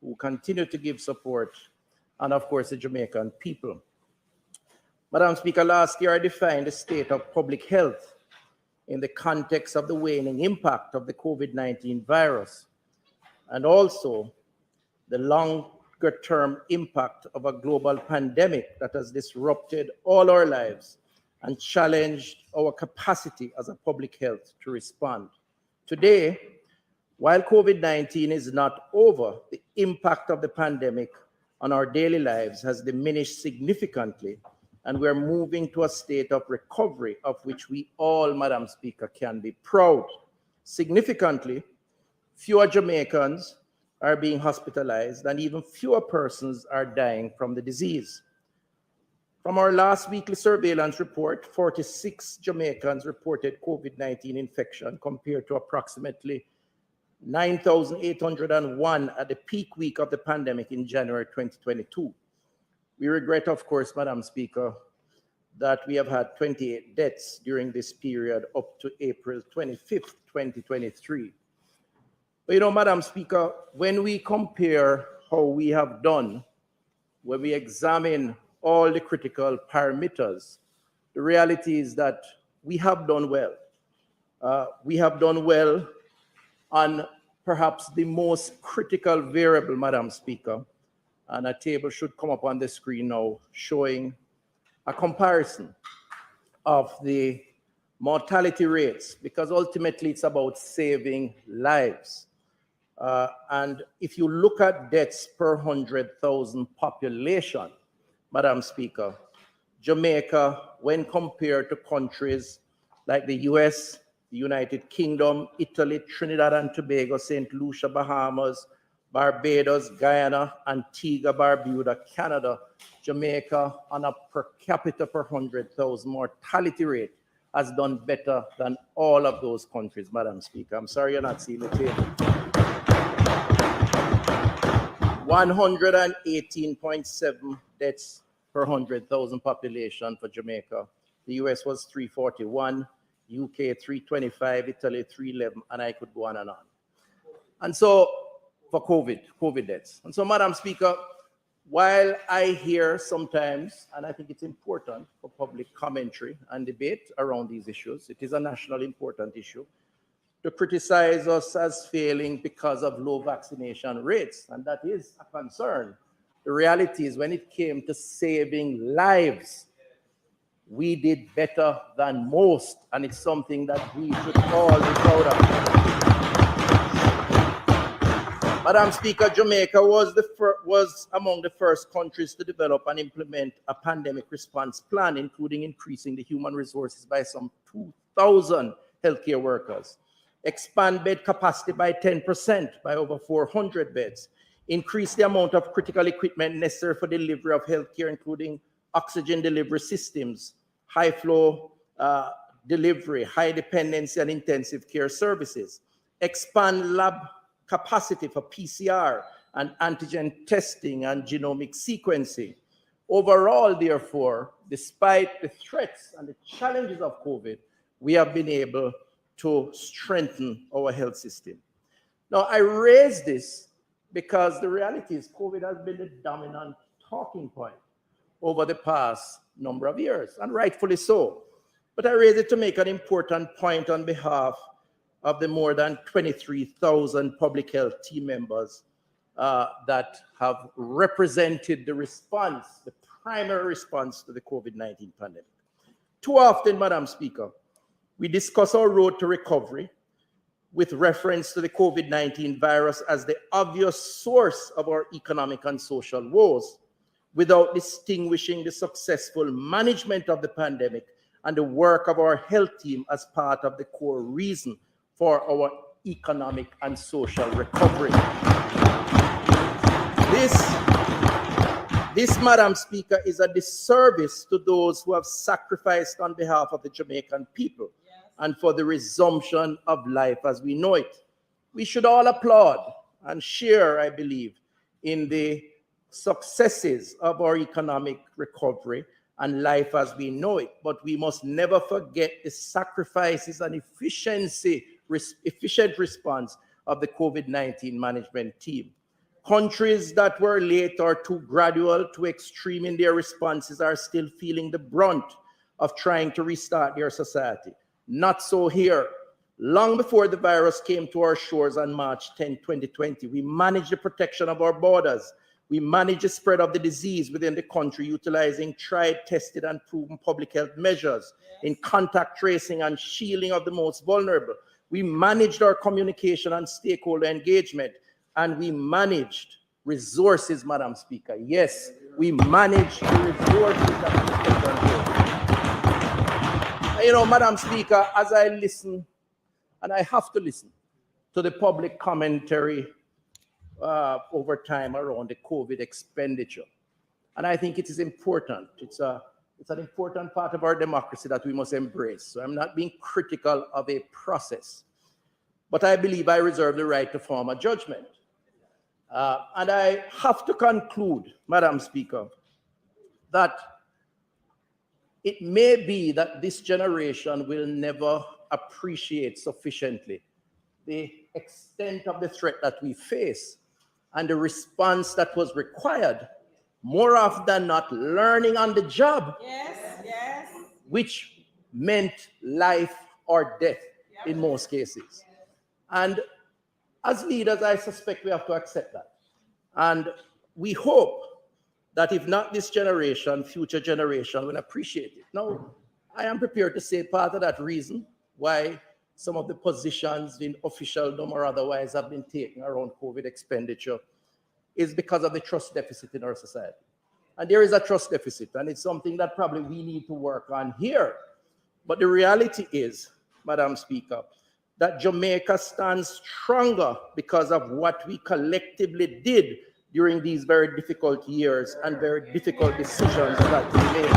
who continue to give support, and of course the Jamaican people. Madam Speaker, last year I defined the state of public health in the context of the waning impact of the COVID-19 virus, and also the longer-term impact of a global pandemic that has disrupted all our lives and challenged our capacity as a public health to respond. Today, while COVID-19 is not over, the impact of the pandemic on our daily lives has diminished significantly, and we're moving to a state of recovery of which we all, Madam Speaker, can be proud. Significantly, fewer Jamaicans are being hospitalized and even fewer persons are dying from the disease. From our last weekly surveillance report, 46 Jamaicans reported COVID-19 infection compared to approximately 9,801 at the peak week of the pandemic in January 2022. We regret, of course, Madam Speaker, that we have had 28 deaths during this period up to April 25th, 2023. But Madam Speaker, when we compare how we have done, when we examine all the critical parameters, the reality is that we have done well. We have done well on perhaps the most critical variable, Madam Speaker, and a table should come up on the screen now showing a comparison of the mortality rates, because ultimately it's about saving lives. And if you look at deaths per 100,000 population, Madam Speaker, Jamaica, when compared to countries like the US, the United Kingdom, Italy, Trinidad and Tobago, St. Lucia, Bahamas, Barbados, Guyana, Antigua, Barbuda, Canada, Jamaica, on a per capita per 100,000 mortality rate has done better than all of those countries, Madam Speaker. I'm sorry you're not seeing the table. 118.7 deaths per 100,000 population for Jamaica. The US was 341, UK 325, Italy 311, and I could go on and on. And so, for COVID deaths. And so, Madam Speaker, while I hear sometimes, and I think it's important for public commentary and debate around these issues, it is a nationally important issue, to criticize us as failing because of low vaccination rates, and that is a concern. The reality is when it came to saving lives, we did better than most, and it's something that we should all be proud of. Madam Speaker, Jamaica was among the first countries to develop and implement a pandemic response plan, including increasing the human resources by some 2,000 healthcare workers, expand bed capacity by 10%, by over 400 beds, increase the amount of critical equipment necessary for delivery of healthcare, including oxygen delivery systems, high flow delivery, high dependency and intensive care services, expand lab capacity for PCR and antigen testing and genomic sequencing. Overall, therefore, despite the threats and the challenges of COVID, we have been able to strengthen our health system. Now, I raise this because the reality is COVID has been the dominant talking point over the past number of years, and rightfully so. But I raise it to make an important point on behalf of the more than 23,000 public health team members that have represented the response, the primary response to the COVID-19 pandemic. Too often, Madam Speaker, we discuss our road to recovery with reference to the COVID-19 virus as the obvious source of our economic and social woes, without distinguishing the successful management of the pandemic and the work of our health team as part of the core reason for our economic and social recovery. This, Madam Speaker, is a disservice to those who have sacrificed on behalf of the Jamaican people and for the resumption of life as we know it. We should all applaud and share, I believe, in the successes of our economic recovery and life as we know it, but we must never forget the sacrifices and efficient response of the COVID-19 management team. Countries that were late or too gradual, too extreme in their responses are still feeling the brunt of trying to restart their society. Not so here. Long before the virus came to our shores on March 10, 2020, we managed the protection of our borders. We managed the spread of the disease within the country utilizing tried, tested, and proven public health measures in contact tracing and shielding of the most vulnerable. We managed our communication and stakeholder engagement, and we managed resources, Madam Speaker. Yes, we managed the resources that we Madam Speaker, as I listen, and I have to listen to the public commentary over time around the COVID expenditure. And I think it is important. It's an important part of our democracy that we must embrace. So I'm not being critical of a process, but I believe I reserve the right to form a judgment. And I have to conclude, Madam Speaker, that it may be that this generation will never appreciate sufficiently the extent of the threat that we face and the response that was required, more often than not, learning on the job, which meant life or death in most cases. And as leaders, I suspect we have to accept that. And we hope that if not this generation, future generation will appreciate it. Now, I am prepared to say part of that reason why some of the positions in officialdom or otherwise have been taken around COVID expenditure is because of the trust deficit in our society. And there is a trust deficit, and it's something that probably we need to work on here. But the reality is, Madam Speaker, that Jamaica stands stronger because of what we collectively did during these very difficult years and very difficult decisions that we made.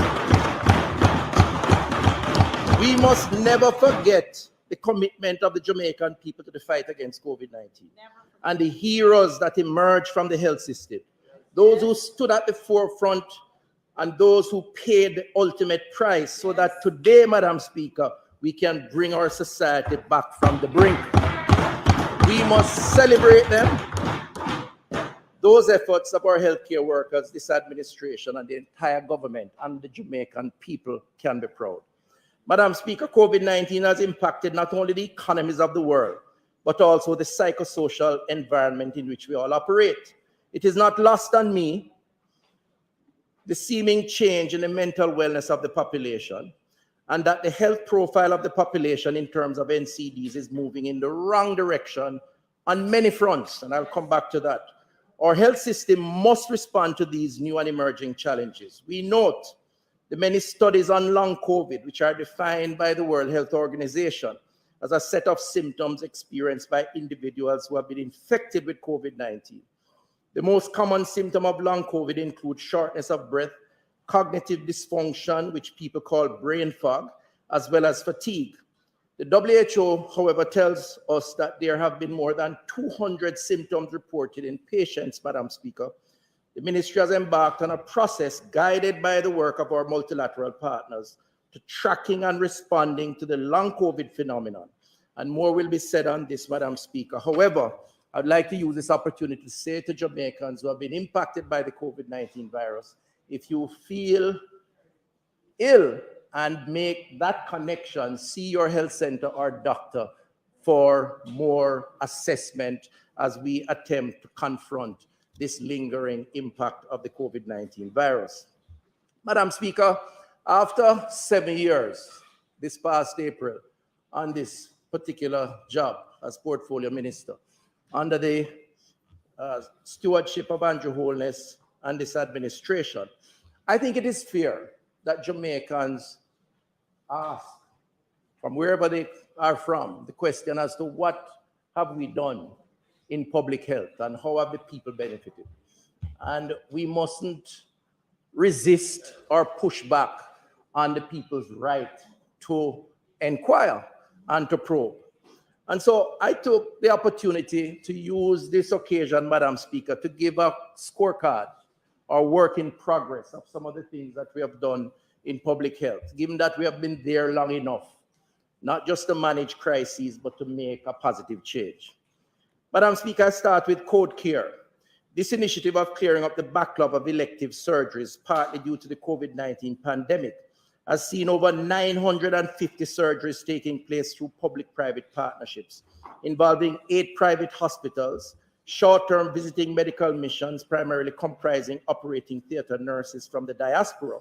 We must never forget the commitment of the Jamaican people to the fight against COVID-19 and the heroes that emerged from the health system, those who stood at the forefront and those who paid the ultimate price so that today, Madam Speaker, we can bring our society back from the brink. We must celebrate them. Those efforts of our healthcare workers, this administration, and the entire government and the Jamaican people can be proud. Madam Speaker, COVID-19 has impacted not only the economies of the world, but also the psychosocial environment in which we all operate. It is not lost on me the seeming change in the mental wellness of the population, and that the health profile of the population in terms of NCDs is moving in the wrong direction on many fronts, and I'll come back to that. Our health system must respond to these new and emerging challenges. We note the many studies on long COVID, which are defined by the World Health Organization as a set of symptoms experienced by individuals who have been infected with COVID-19. The most common symptom of long COVID includes shortness of breath, cognitive dysfunction, which people call brain fog, as well as fatigue. The WHO, however, tells us that there have been more than 200 symptoms reported in patients, Madam Speaker. The ministry has embarked on a process guided by the work of our multilateral partners to tracking and responding to the long COVID phenomenon. And more will be said on this, Madam Speaker. However, I'd like to use this opportunity to say to Jamaicans who have been impacted by the COVID-19 virus, if you feel ill and make that connection, see your health center or doctor for more assessment as we attempt to confront this lingering impact of the COVID-19 virus. Madam Speaker, after 7 years, this past April, on this particular job as portfolio minister, under the stewardship of Andrew Holness and this administration, I think it is fair that Jamaicans ask, from wherever they are from, the question as to what have we done in public health and how have the people benefited. And we mustn't resist or push back on the people's right to inquire and to probe. And so I took the opportunity to use this occasion, Madam Speaker, to give a scorecard or work in progress of some of the things that we have done in public health, given that we have been there long enough, not just to manage crises, but to make a positive change. Madam Speaker, I start with Code Care. This initiative of clearing up the backlog of elective surgeries, partly due to the COVID-19 pandemic, has seen over 950 surgeries taking place through public-private partnerships, involving 8 private hospitals, short-term visiting medical missions, primarily comprising operating theater nurses from the diaspora,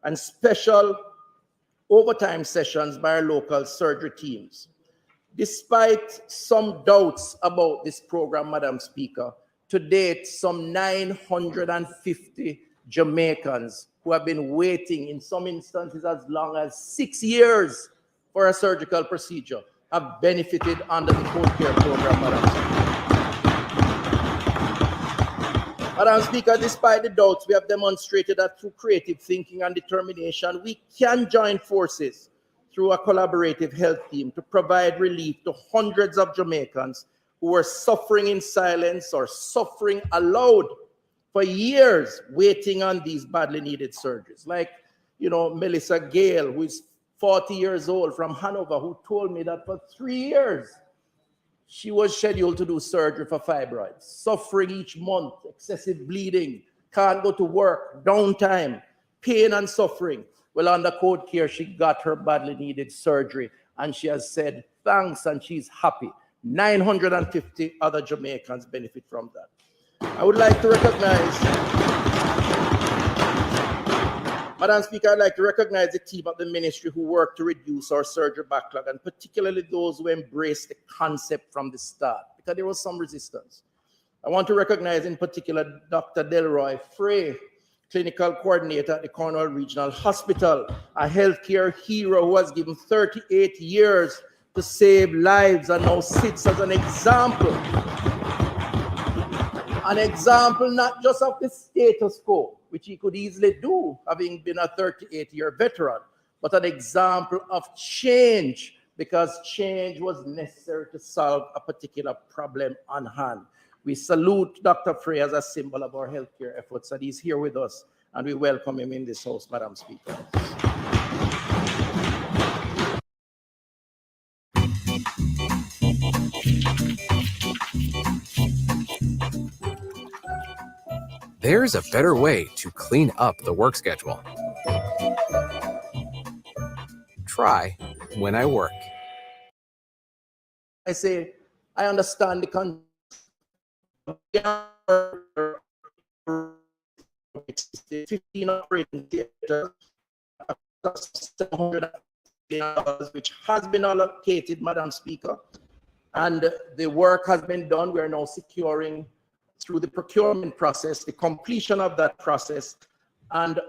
and special overtime sessions by our local surgery teams. Despite some doubts about this program, Madam Speaker, to date, some 950 Jamaicans who have been waiting, in some instances as long as 6 years, for a surgical procedure have benefited under the Code Care program, Madam Speaker. Madam Speaker, despite the doubts, we have demonstrated that through creative thinking and determination, we can join forces through a collaborative health team to provide relief to hundreds of Jamaicans who were suffering in silence or suffering aloud for years, waiting on these badly needed surgeries. Like, Melissa Gale, who is 40 years old from Hanover, who told me that for 3 years, she was scheduled to do surgery for fibroids, suffering each month, excessive bleeding, can't go to work, downtime, pain and suffering. Well, under Code Care, she got her badly needed surgery, and she has said thanks, and she's happy. 950 other Jamaicans benefit from that. I would like to recognize, Madam Speaker, I'd like to recognize the team of the ministry who worked to reduce our surgery backlog, and particularly those who embraced the concept from the start, because there was some resistance. I want to recognize in particular Dr. Delroy Frey, clinical coordinator at the Cornwall Regional Hospital, a healthcare hero who has given 38 years to save lives and now sits as an example not just of the status quo, which he could easily do, having been a 38-year veteran, but an example of change, because change was necessary to solve a particular problem on hand. We salute Dr. Frey as a symbol of our healthcare efforts, and he's here with us, and we welcome him in this house, Madam Speaker. There's a better way to clean up the work schedule. Try when I work. I say, I understand the concept. 15 operating theaters, $700 million, which has been allocated, Madam Speaker, and the work has been done. We are now securing, through the procurement process, the completion of that process, and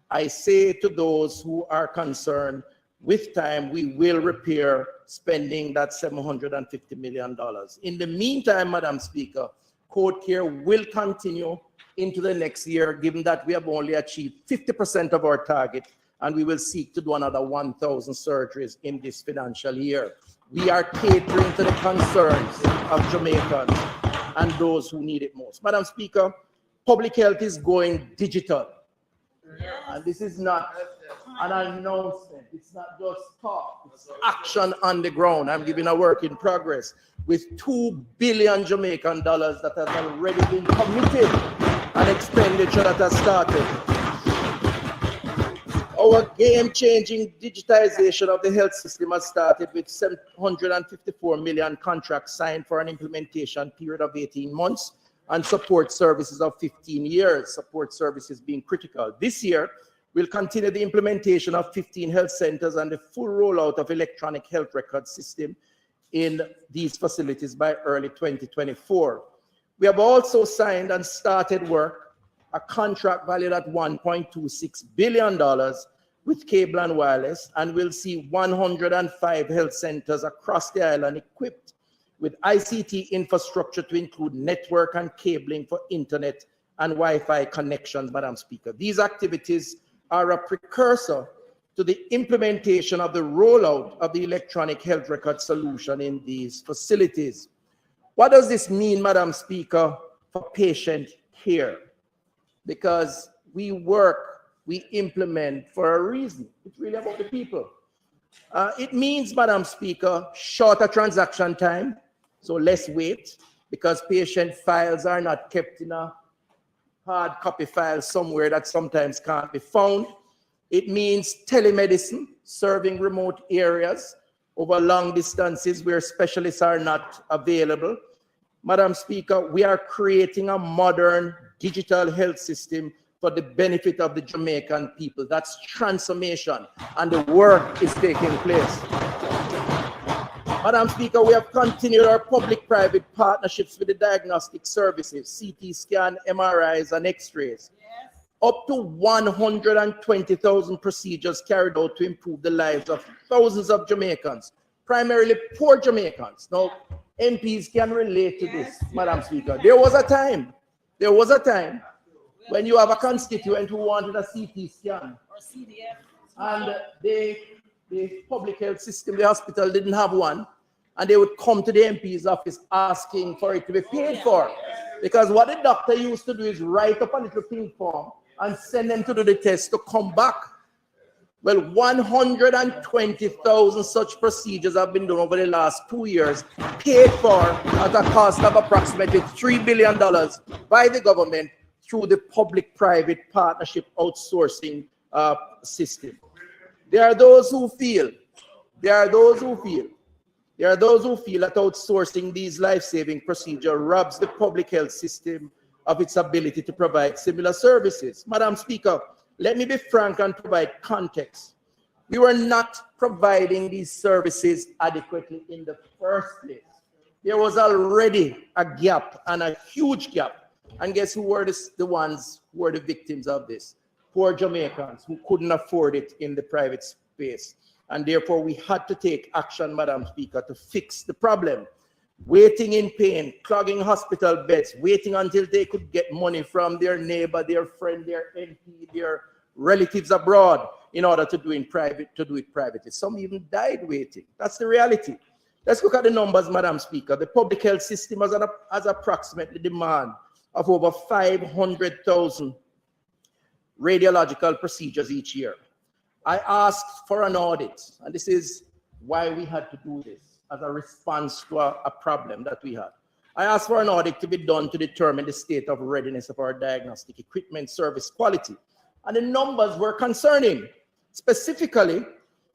I say to those who are concerned, with time, we will repair spending that $750 million. In the meantime, Madam Speaker, Code Care will continue into the next year, given that we have only achieved 50% of our target, and we will seek to do another 1,000 surgeries in this financial year. We are catering to the concerns of Jamaicans and those who need it most. Madam Speaker, public health is going digital. And this is not an announcement. It's not just talk. It's action on the ground. I'm giving a work in progress with $2 billion Jamaican dollars that has already been committed, an expenditure that has started. Our game-changing digitization of the health system has started with 754 million contracts signed for an implementation period of 18 months. And support services of 15 years, support services being critical. This year, we'll continue the implementation of 15 health centers and the full rollout of electronic health record system in these facilities by early 2024. We have also signed and started work, a contract valued at $1.26 billion with Cable and Wireless, and we'll see 105 health centers across the island equipped with ICT infrastructure to include network and cabling for internet and Wi-Fi connections, Madam Speaker. These activities are a precursor to the implementation of the rollout of the electronic health record solution in these facilities. What does this mean, Madam Speaker, for patient care? Because we work, we implement for a reason. It's really about the people. It means, Madam Speaker, shorter transaction time, so less wait, because patient files are not kept in a hard copy file somewhere that sometimes can't be found. It means telemedicine, serving remote areas over long distances where specialists are not available. Madam Speaker, we are creating a modern digital health system for the benefit of the Jamaican people. That's transformation, and the work is taking place. Madam Speaker, we have continued our public-private partnerships with the diagnostic services, CT scan, MRIs, and X-rays. Up to 120,000 procedures carried out to improve the lives of thousands of Jamaicans, primarily poor Jamaicans. Now, MPs can relate to this, Madam Speaker. There was a time when you have a constituent who wanted a CT scan, or CDF, and the public health system, the hospital didn't have one, and they would come to the MP's office asking for it to be paid for. Because what the doctor used to do is write up a little pink form and send them to do the test to come back. Well, 120,000 such procedures have been done over the last 2 years, paid for at a cost of approximately $3 billion by the government through the public-private partnership outsourcing system. There are those who feel that outsourcing these life-saving procedures robs the public health system of its ability to provide similar services. Madam Speaker, let me be frank and provide context. We were not providing these services adequately in the first place. There was already a gap, and a huge gap. And guess who were the ones who were the victims of this? Poor Jamaicans who couldn't afford it in the private space. And therefore, we had to take action, Madam Speaker, to fix the problem. Waiting in pain, clogging hospital beds, waiting until they could get money from their neighbor, their friend, their MP, their relatives abroad in order to do it privately. Some even died waiting. That's the reality. Let's look at the numbers, Madam Speaker. The public health system has approximately demand of over 500,000 radiological procedures each year. I asked for an audit, and this is why we had to do this, as a response to a problem that we had. I asked for an audit to be done to determine the state of readiness of our diagnostic equipment service quality. And the numbers were concerning. Specifically,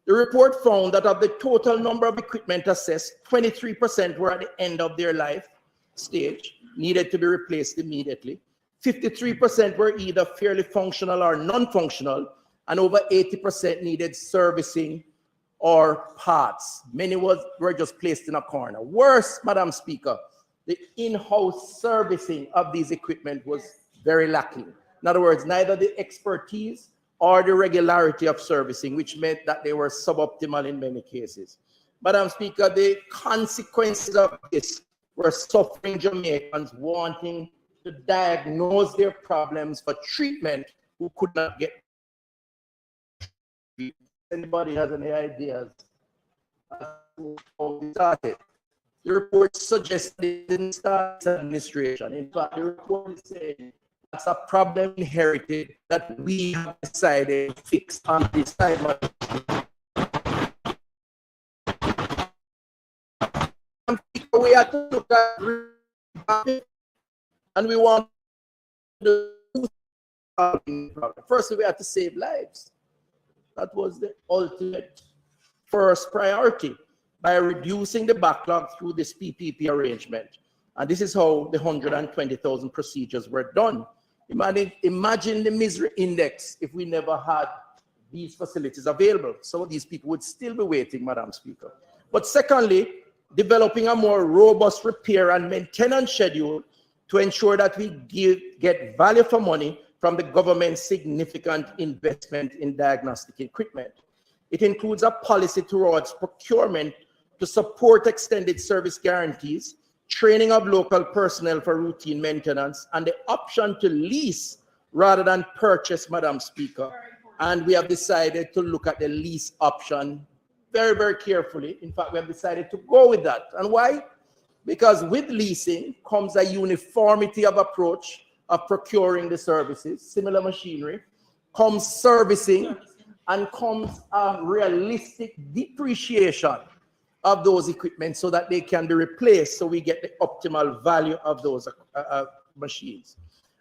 the report found that of the total number of equipment assessed, 23% were at the end of their life stage, needed to be replaced immediately. 53% were either fairly functional or non-functional, and over 80% needed servicing or parts. Many were just placed in a corner. Worse, Madam Speaker, the in-house servicing of these equipment was very lacking. In other words, neither the expertise or the regularity of servicing, which meant that they were suboptimal in many cases. Madam Speaker, the consequences of this were suffering Jamaicans wanting to diagnose their problems for treatment who could not get. Anybody has any ideas as to how it started? The report suggests it didn't start administration. In fact, the report is saying that's a problem inherited that we have decided to fix on this time. We have to look at it, and we want to do something. Firstly, we have to save lives. That was the ultimate first priority, by reducing the backlog through this PPP arrangement. And this is how the 120,000 procedures were done. Imagine the misery index if we never had these facilities available. Some of these people would still be waiting, Madam Speaker. But secondly, developing a more robust repair and maintenance schedule to ensure that we get value for money from the government's significant investment in diagnostic equipment. It includes a policy towards procurement to support extended service guarantees, training of local personnel for routine maintenance, and the option to lease rather than purchase, Madam Speaker. And we have decided to look at the lease option very, very carefully. In fact, we have decided to go with that. And why? Because with leasing comes a uniformity of approach of procuring the services, similar machinery, comes servicing, and comes a realistic depreciation of those equipment so that they can be replaced, so we get the optimal value of those machines.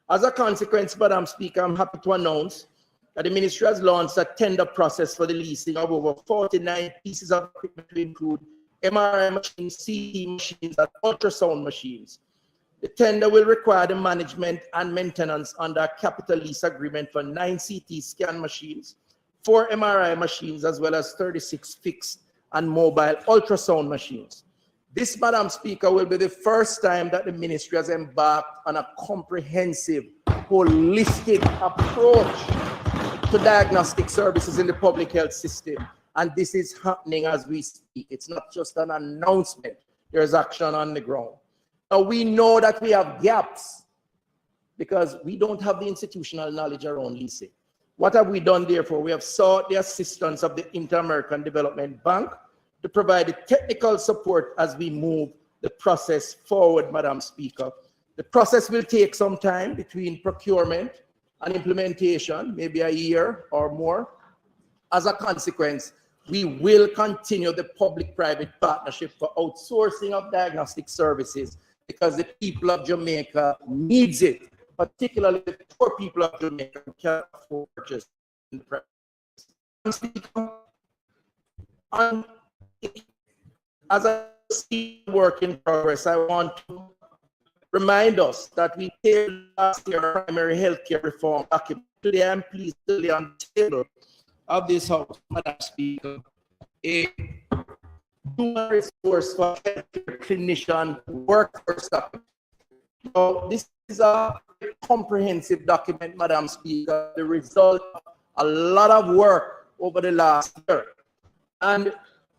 As a consequence, Madam Speaker, I'm happy to announce that the ministry has launched a tender process for the leasing of over 49 pieces of equipment to include MRI machines, CT machines, and ultrasound machines. The tender will require the management and maintenance under a capital lease agreement for 9 CT scan machines, 4 MRI machines, as well as 36 fixed and mobile ultrasound machines. This, Madam Speaker, will be the first time that the ministry has embarked on a comprehensive, holistic approach to diagnostic services in the public health system. And this is happening as we speak. It's not just an announcement. There's action on the ground. Now, we know that we have gaps because we don't have the institutional knowledge around leasing. What have we done, therefore? We have sought the assistance of the Inter-American Development Bank to provide the technical support as we move the process forward, Madam Speaker. The process will take some time between procurement and implementation, maybe a year or more. As a consequence, we will continue the public-private partnership for outsourcing of diagnostic services because the people of Jamaica needs it, particularly the poor people of Jamaica who can't afford to purchase in the private. As I see work in progress, I want to remind us that we tabled last year a primary healthcare reform document. Today, I'm pleased to lay on the table of this House, Madam Speaker, a human resource for healthcare clinician workforce document. So this is a comprehensive document, Madam Speaker, the result of a lot of work over the last year. And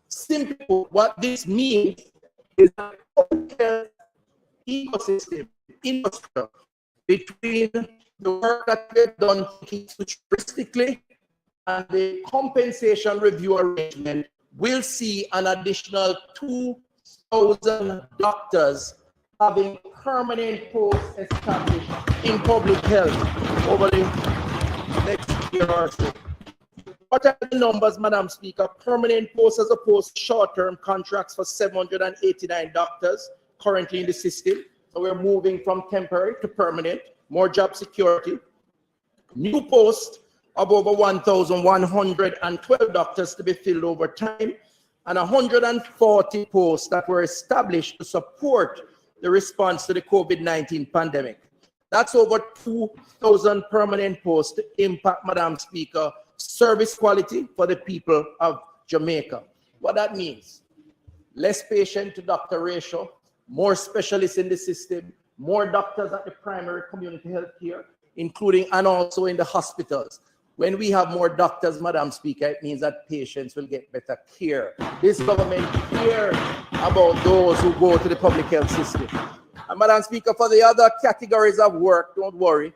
simply, what this means is that health ecosystem, industry, between the work that we've done futuristically and the compensation review arrangement, will see an additional 2,000 doctors having permanent posts established in public health over the next year or so. What are the numbers, Madam Speaker? Permanent posts as opposed to short-term contracts for 789 doctors currently in the system. So we're moving from temporary to permanent, more job security. New posts of over 1,112 doctors to be filled over time, and 140 posts that were established to support the response to the COVID-19 pandemic. That's over 2,000 permanent posts to impact, Madam Speaker, service quality for the people of Jamaica. What that means: less patient to doctor ratio, more specialists in the system, more doctors at the primary community health care, including and also in the hospitals. When we have more doctors, Madam Speaker, it means that patients will get better care. This government cares about those who go to the public health system. And Madam Speaker, for the other categories of work, don't worry.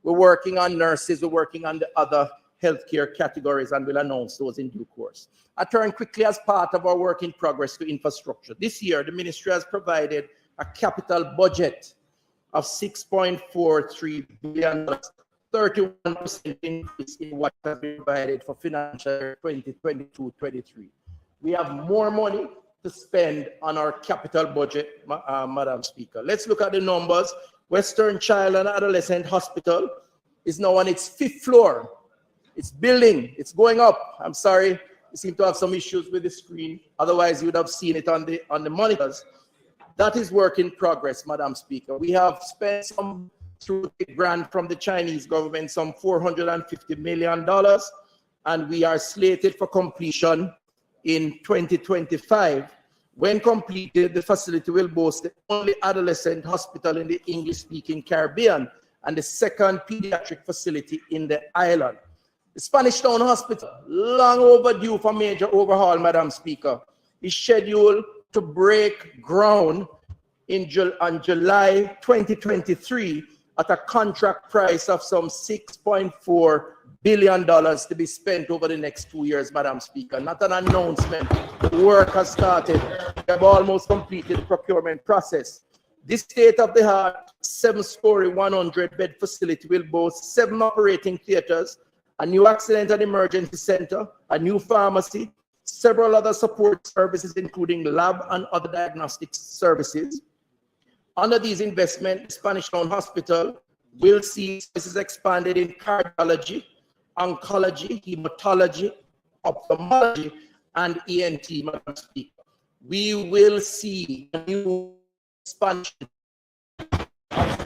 We're working on nurses, we're working on the other healthcare categories, and we'll announce those in due course. I turn quickly as part of our work in progress to infrastructure. This year, the ministry has provided a capital budget of $6.43 billion, 31% increase in what has been provided for financial year 2022-23. We have more money to spend on our capital budget, Madam Speaker. Let's look at the numbers. Western Child and Adolescent Hospital is now on its 5th floor. It's building, it's going up. I'm sorry, you seem to have some issues with the screen. Otherwise, you would have seen it on the monitors. That is work in progress, Madam Speaker. We have spent some through the grant from the Chinese government, some $450 million, and we are slated for completion in 2025. When completed, the facility will boast the only adolescent hospital in the English-speaking Caribbean and the second pediatric facility in the island. The Spanish Town Hospital, long overdue for major overhaul, Madam Speaker, is scheduled to break ground on July 2023 at a contract price of some $6.4 billion to be spent over the next 2 years, Madam Speaker. Not an announcement. The work has started. We have almost completed the procurement process. This state-of-the-art 7-story, 100-bed facility will boast 7 operating theaters, a new accident and emergency center, a new pharmacy, several other support services, including lab and other diagnostic services. Under these investments, Spanish Town Hospital will see services expanded in cardiology, oncology, hematology, ophthalmology, and ENT, Madam Speaker. We will see a new expansion of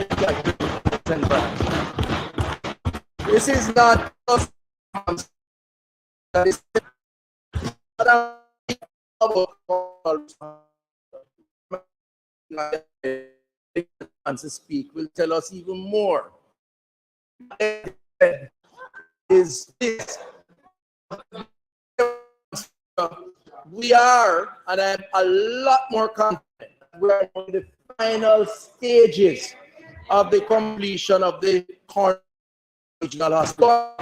this is not just to speak will tell us even more. Is this we are, and I'm a lot more confident, we're in the final stages of the completion of the current regional hospital.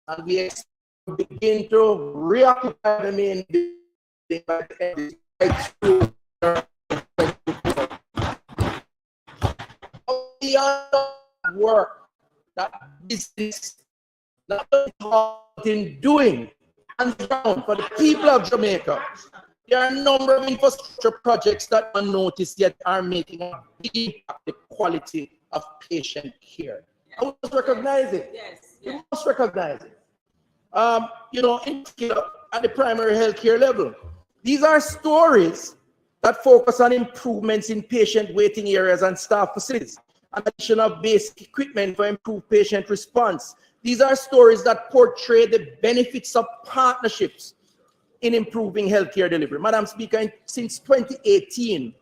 And we begin to reoccupy the main building by the end of work that business not in doing and down for the people of Jamaica. There are a number of infrastructure projects that are unnoticed yet are making a big impact the quality of patient care. I must recognize it. Yes. You must recognize it. You know, at the primary healthcare level, these are stories that focus on improvements in patient waiting areas and staff facilities, and addition of basic equipment for improved patient response. These are stories that portray the benefits of partnerships in improving healthcare delivery. Madam Speaker, since 2018,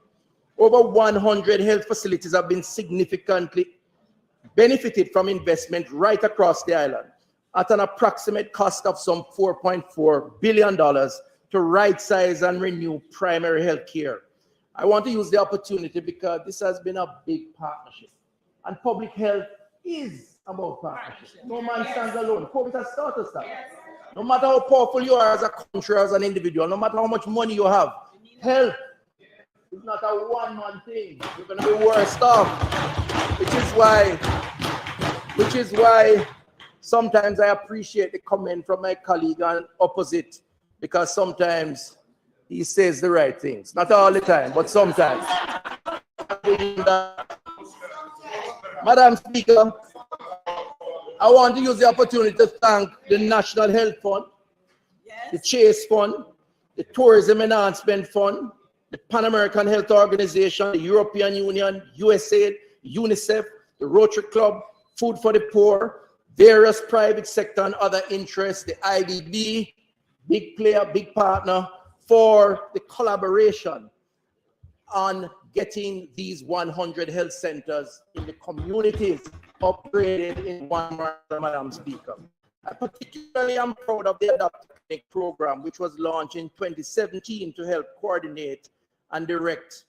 over 100 health facilities have been significantly benefited from investment right across the island at an approximate cost of some $4.4 billion to right-size and renew primary health care. I want to use the opportunity because this has been a big partnership. And public health is about partnership. No man stands alone. COVID has taught us that. No matter how powerful you are as a country, as an individual, no matter how much money you have, health is not a one-man thing. You're going to be worse off. Which is why sometimes I appreciate the comment from my colleague on opposite, because sometimes he says the right things. Not all the time, but sometimes. Madam Speaker, I want to use the opportunity to thank the National Health Fund, the Chase Fund, the Tourism Enhancement Fund, the Pan American Health Organization, the European Union, USAID, UNICEF, the Rotary Club, Food for the Poor, various private sector and other interests, the IDB, big player, big partner, for the collaboration on getting these 100 health centers in the communities upgraded in one month, Madam Speaker. I particularly am proud of the Adapt Clinic program, which was launched in 2017 to help coordinate and direct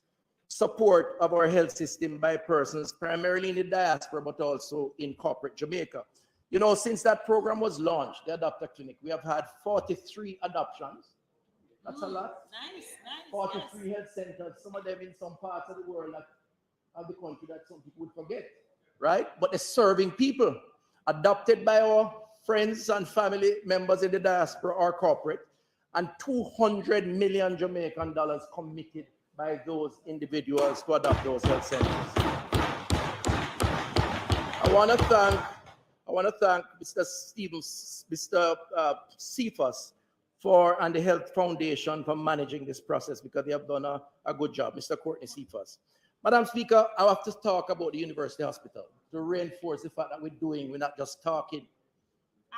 support of our health system by persons primarily in the diaspora, but also in corporate Jamaica. You know, since that program was launched, the Adopter Clinic, we have had 43 adoptions. That's a lot. Nice. 43 health centers, some of them in some parts of the world of the country that some people would forget, right? But they're serving people, adopted by our friends and family members in the diaspora or corporate, and 200 million Jamaican dollars committed by those individuals to adopt those health centers. I want to thank Mr. Stevens, Mr. Cephas and the Health Foundation for managing this process, because they have done a good job. Mr. Courtney Cephas. Madam Speaker, I have to talk about the University Hospital to reinforce the fact that we're not just talking.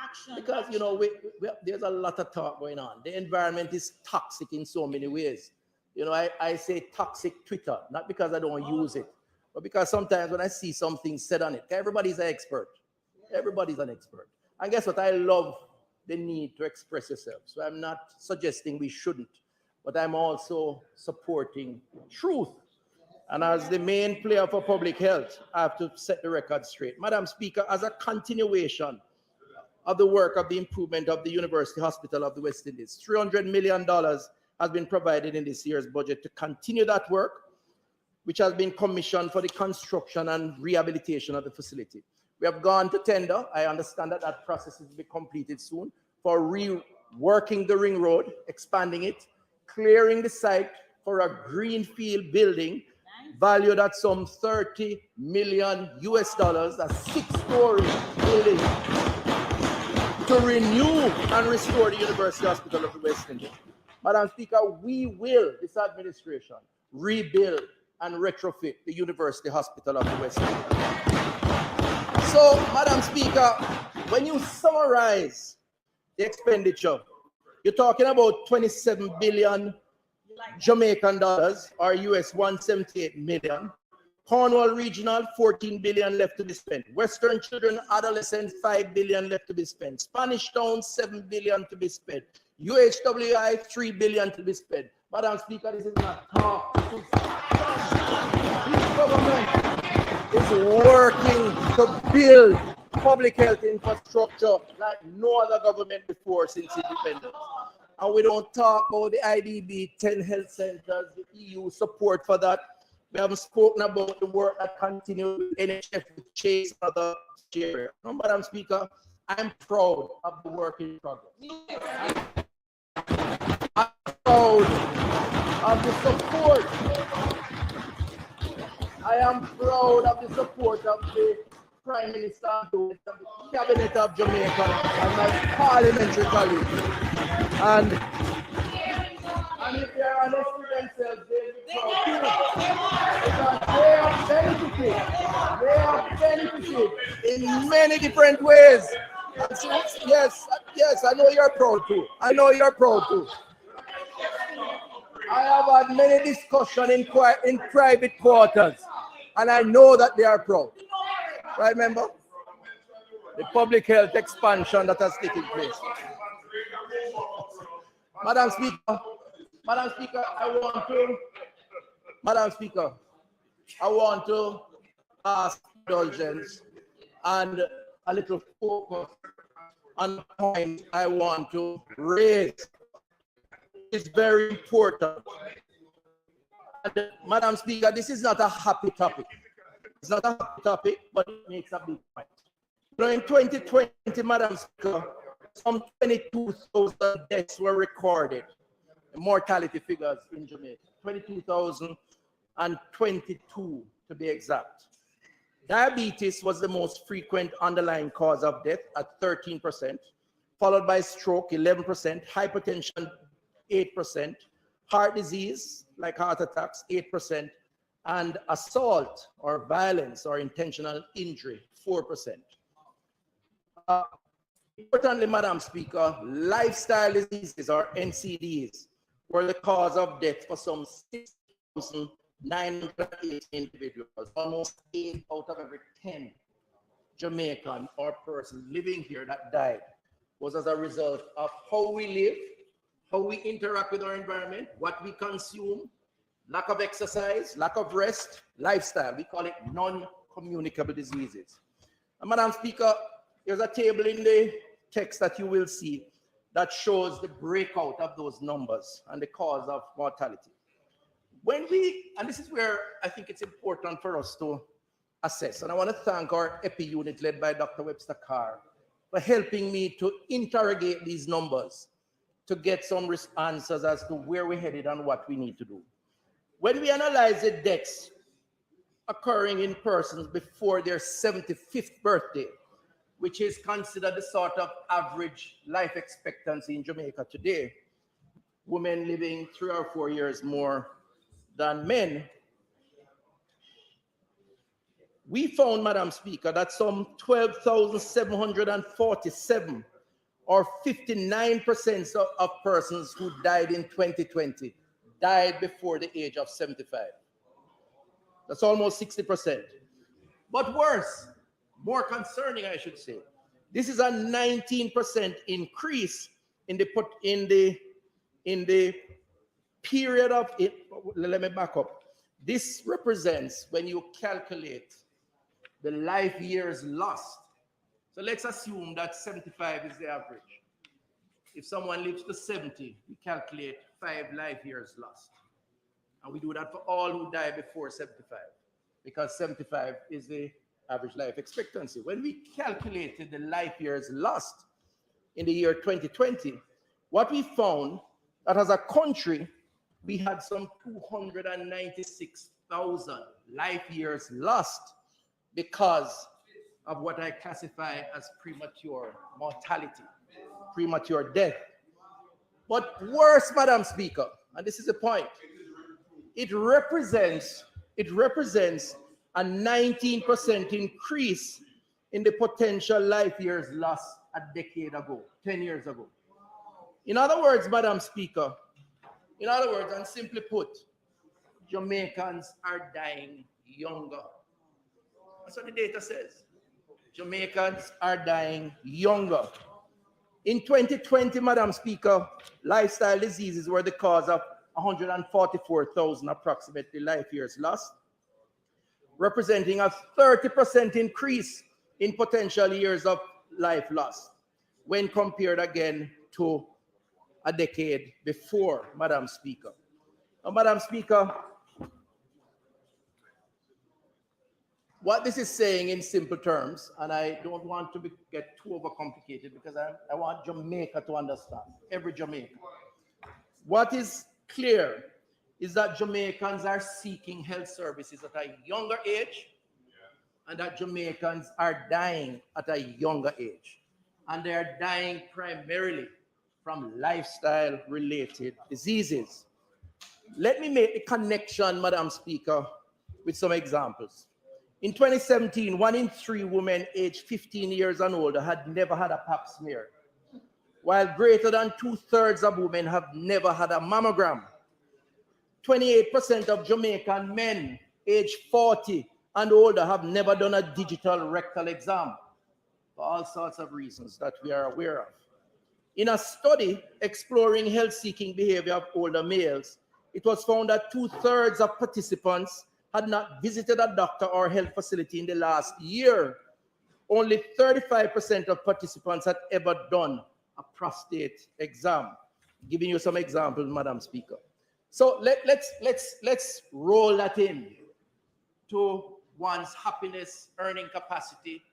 Action. Because, you know, there's a lot of talk going on. The environment is toxic in so many ways. You know, I say toxic Twitter, not because I don't use it, but because sometimes when I see something said on it, everybody's an expert. Everybody's an expert. And guess what? I love the need to express yourself. So I'm not suggesting we shouldn't, but I'm also supporting truth. And as the main player for public health, I have to set the record straight. Madam Speaker, as a continuation of the work of the improvement of the University Hospital of the West Indies, $300 million has been provided in this year's budget to continue that work, which has been commissioned for the construction and rehabilitation of the facility. We have gone to tender. I understand that that process will be completed soon for reworking the ring road, expanding it, clearing the site for a greenfield building valued at some 30 million US dollars, a 6-story building to renew and restore the University Hospital of the West Indies. Madam Speaker, we will, this administration, rebuild and retrofit the University Hospital of the West Indies. So, Madam Speaker, when you summarize the expenditure, you're talking about 27 billion Jamaican dollars, or US 178 million. Cornwall Regional, 14 billion left to be spent. Western Children Adolescents, 5 billion left to be spent. Spanish Town, 7 billion to be spent. UHWI, 3 billion to be spent. Madam Speaker, this is not talk. This government is working to build public health infrastructure like no other government before since independence. And we don't talk about the IDB, 10 health centers, the EU support for that. We haven't spoken about the work that continues with NHF with Chase and other areas. No, Madam Speaker, I'm proud of the work in progress. I'm proud of the support. I am proud of the support of the Prime Minister, of the Cabinet of Jamaica, and my parliamentary colleagues. And if they are honest with themselves, they will be proud too. Because they are benefited in many different ways. And so, yes, I know you're proud too. I know you're proud too. I have had many discussions in private quarters, and I know that they are proud. Right, remember? The public health expansion that has taken place. Madam Speaker, I want to ask indulgence and a little focus on the point I want to raise. It's very important. And, Madam Speaker, this is not a happy topic. It's not a happy topic, but it makes a big point. You know, in 2020, Madam Speaker, some 22,000 deaths were recorded, mortality figures in Jamaica, 22,022 to be exact. Diabetes was the most frequent underlying cause of death at 13%, followed by stroke, 11%, hypertension, 8%, heart disease, like heart attacks, 8%, and assault or violence or intentional injury, 4%. Importantly, Madam Speaker, lifestyle diseases or NCDs were the cause of death for some 6,980 individuals. Almost 8 out of every 10 Jamaican or person living here that died was as a result of how we live, how we interact with our environment, what we consume, lack of exercise, lack of rest, lifestyle. We call it non-communicable diseases. And Madam Speaker, there's a table in the text that you will see that shows the breakout of those numbers and the cause of mortality. And this is where I think it's important for us to assess, and I want to thank our EPI unit led by Dr. Webster Carr for helping me to interrogate these numbers to get some answers as to where we're headed and what we need to do. When we analyze the deaths occurring in persons before their 75th birthday, which is considered the sort of average life expectancy in Jamaica today, women living 3 or 4 years more than men, we found, Madam Speaker, that some 12,747 or 59% of persons who died in 2020 died before the age of 75. That's almost 60%. But worse, more concerning, I should say, This is a 19% increase in the period of it. Let me back up. This represents when you calculate the life years lost. So let's assume that 75 is the average. If someone lives to 70, we calculate 5 life years lost. And we do that for all who die before 75, because 75 is the average life expectancy. When we calculated the life years lost in the year 2020, what we found that as a country, we had some 296,000 life years lost because of what I classify as premature mortality, premature death. But worse, Madam Speaker, and this is the point, it represents a 19% increase in the potential life years lost a decade ago, 10 years ago. In other words, Madam Speaker, and simply put, Jamaicans are dying younger. That's what the data says. Jamaicans are dying younger. In 2020, Madam Speaker, lifestyle diseases were the cause of 144,000 approximately life years lost, representing a 30% increase in potential years of life lost when compared again to a decade before, Madam Speaker. Now, Madam Speaker, what this is saying in simple terms, and I don't want to get too overcomplicated because I want Jamaica to understand, every Jamaican. What is clear is that Jamaicans are seeking health services at a younger age, and that Jamaicans are dying at a younger age. And they are dying primarily from lifestyle-related diseases. Let me make the connection, Madam Speaker, with some examples. In 2017, 1 in 3 women aged 15 years and older had never had a pap smear, while greater than 2/3 of women have never had a mammogram. 28% of Jamaican men aged 40 and older have never done a digital rectal exam, for all sorts of reasons that we are aware of. In a study exploring health-seeking behavior of older males, it was found that 2/3 of participants had not visited a doctor or health facility in the last year. Only 35% of participants had ever done a prostate exam. Giving you some examples, Madam Speaker. So let's roll that in to one's happiness, earning capacity,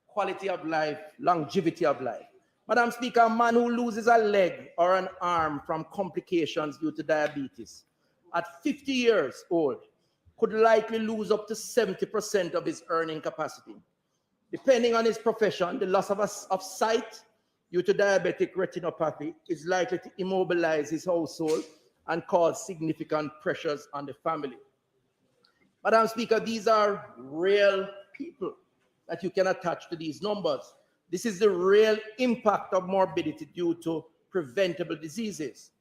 quality of life, longevity of life. Madam Speaker, a man who loses a leg or an arm from complications due to diabetes at 50 years old could likely lose up to 70% of his earning capacity. Depending on his profession, the loss of sight due to diabetic retinopathy is likely to immobilize his household and cause significant pressures on the family. Madam Speaker, these are real people that you can attach to these numbers. This is the real impact of morbidity due to preventable diseases.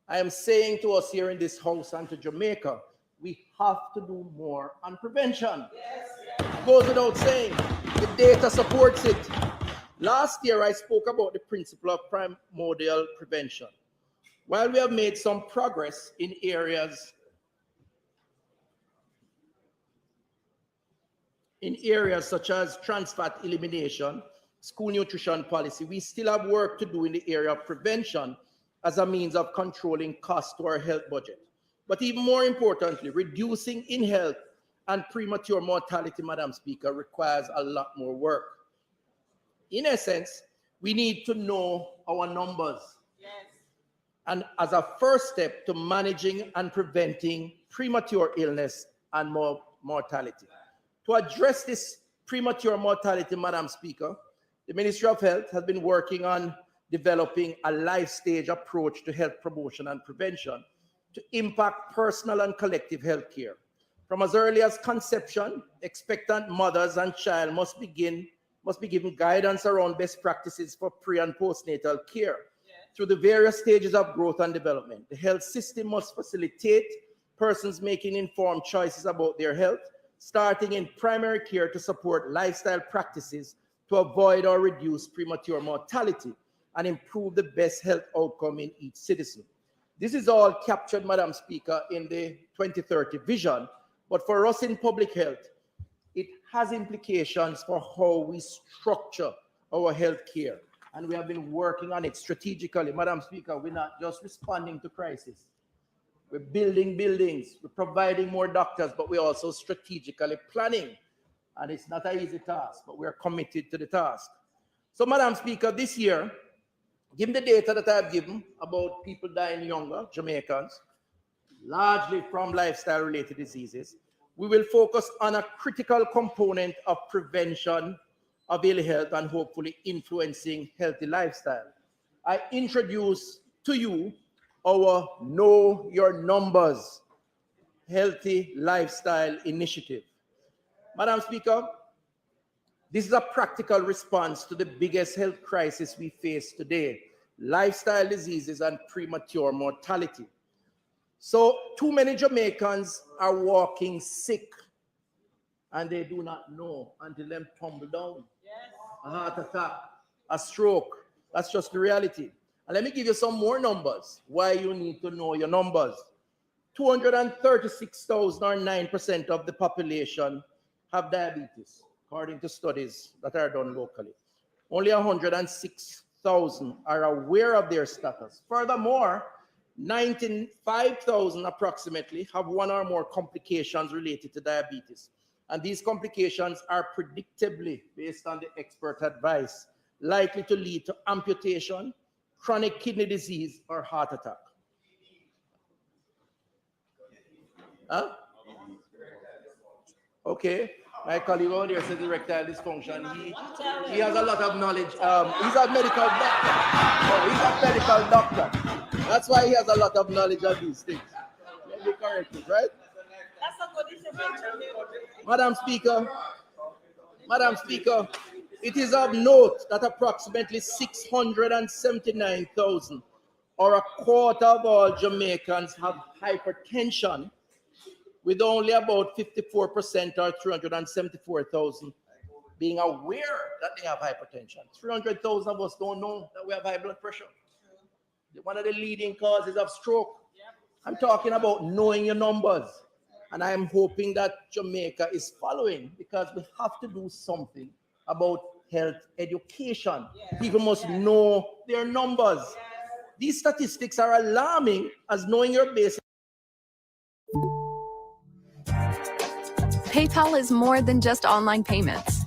I am saying to us here in this house and to Jamaica, we have to do more on prevention. Yes. It goes without saying. The data supports it. Last year, I spoke about the principle of primordial prevention. While we have made some progress in areas such as trans fat elimination, school nutrition policy, we still have work to do in the area of prevention as a means of controlling costs to our health budget. But even more importantly, reducing in health and premature mortality, Madam Speaker, requires a lot more work. In essence, we need to know our numbers. Yes. And as a first step to managing and preventing premature illness and mortality. To address this premature mortality, Madam Speaker, the Ministry of Health has been working on developing a life stage approach to health promotion and prevention to impact personal and collective health care. From as early as conception, expectant mothers and child must be given guidance around best practices for pre- and postnatal care. Through the various stages of growth and development, the health system must facilitate persons making informed choices about their health, starting in primary care to support lifestyle practices to avoid or reduce premature mortality and improve the best health outcome in each citizen. This is all captured, Madam Speaker, in the 2030 vision, but for us in public health, it has implications for how we structure our health care. And we have been working on it strategically. Madam Speaker, we're not just responding to crisis. We're building buildings, we're providing more doctors, but we're also strategically planning. And it's not an easy task, but we're committed to the task. So, Madam Speaker, this year, given the data that I've given about people dying younger, Jamaicans, largely from lifestyle-related diseases, we will focus on a critical component of prevention of ill health and hopefully influencing healthy lifestyle. I introduce to you our Know Your Numbers Healthy Lifestyle Initiative. Madam Speaker, this is a practical response to the biggest health crisis we face today, lifestyle diseases and premature mortality. So too many Jamaicans are walking sick and they do not know until them tumble down. Yes. A heart attack, a stroke. That's just the reality. And let me give you some more numbers, why you need to know your numbers. 236,000 or 9% of the population have diabetes, according to studies that are done locally. Only 106,000 are aware of their status. Furthermore, 95,000 approximately have one or more complications related to diabetes. And these complications are predictably, based on the expert advice, likely to lead to amputation, chronic kidney disease, or heart attack. Huh? Okay, my colleague over there says erectile dysfunction. He has a lot of knowledge. He's a medical doctor. Oh, he's a medical doctor. That's why he has a lot of knowledge of these things. Let me correct it, right? That's a good intervention. Madam Speaker, it is of note that approximately 679,000, or a quarter of all Jamaicans, have hypertension, with only about 54% or 374,000 being aware that they have hypertension. 300,000 of us don't know that we have high blood pressure. One of the leading causes of stroke. I'm talking about knowing your numbers. And I'm hoping that Jamaica is following, because we have to do something about health education. People must know their numbers. These statistics are alarming, as knowing your basic. PayPal is more than just online payments.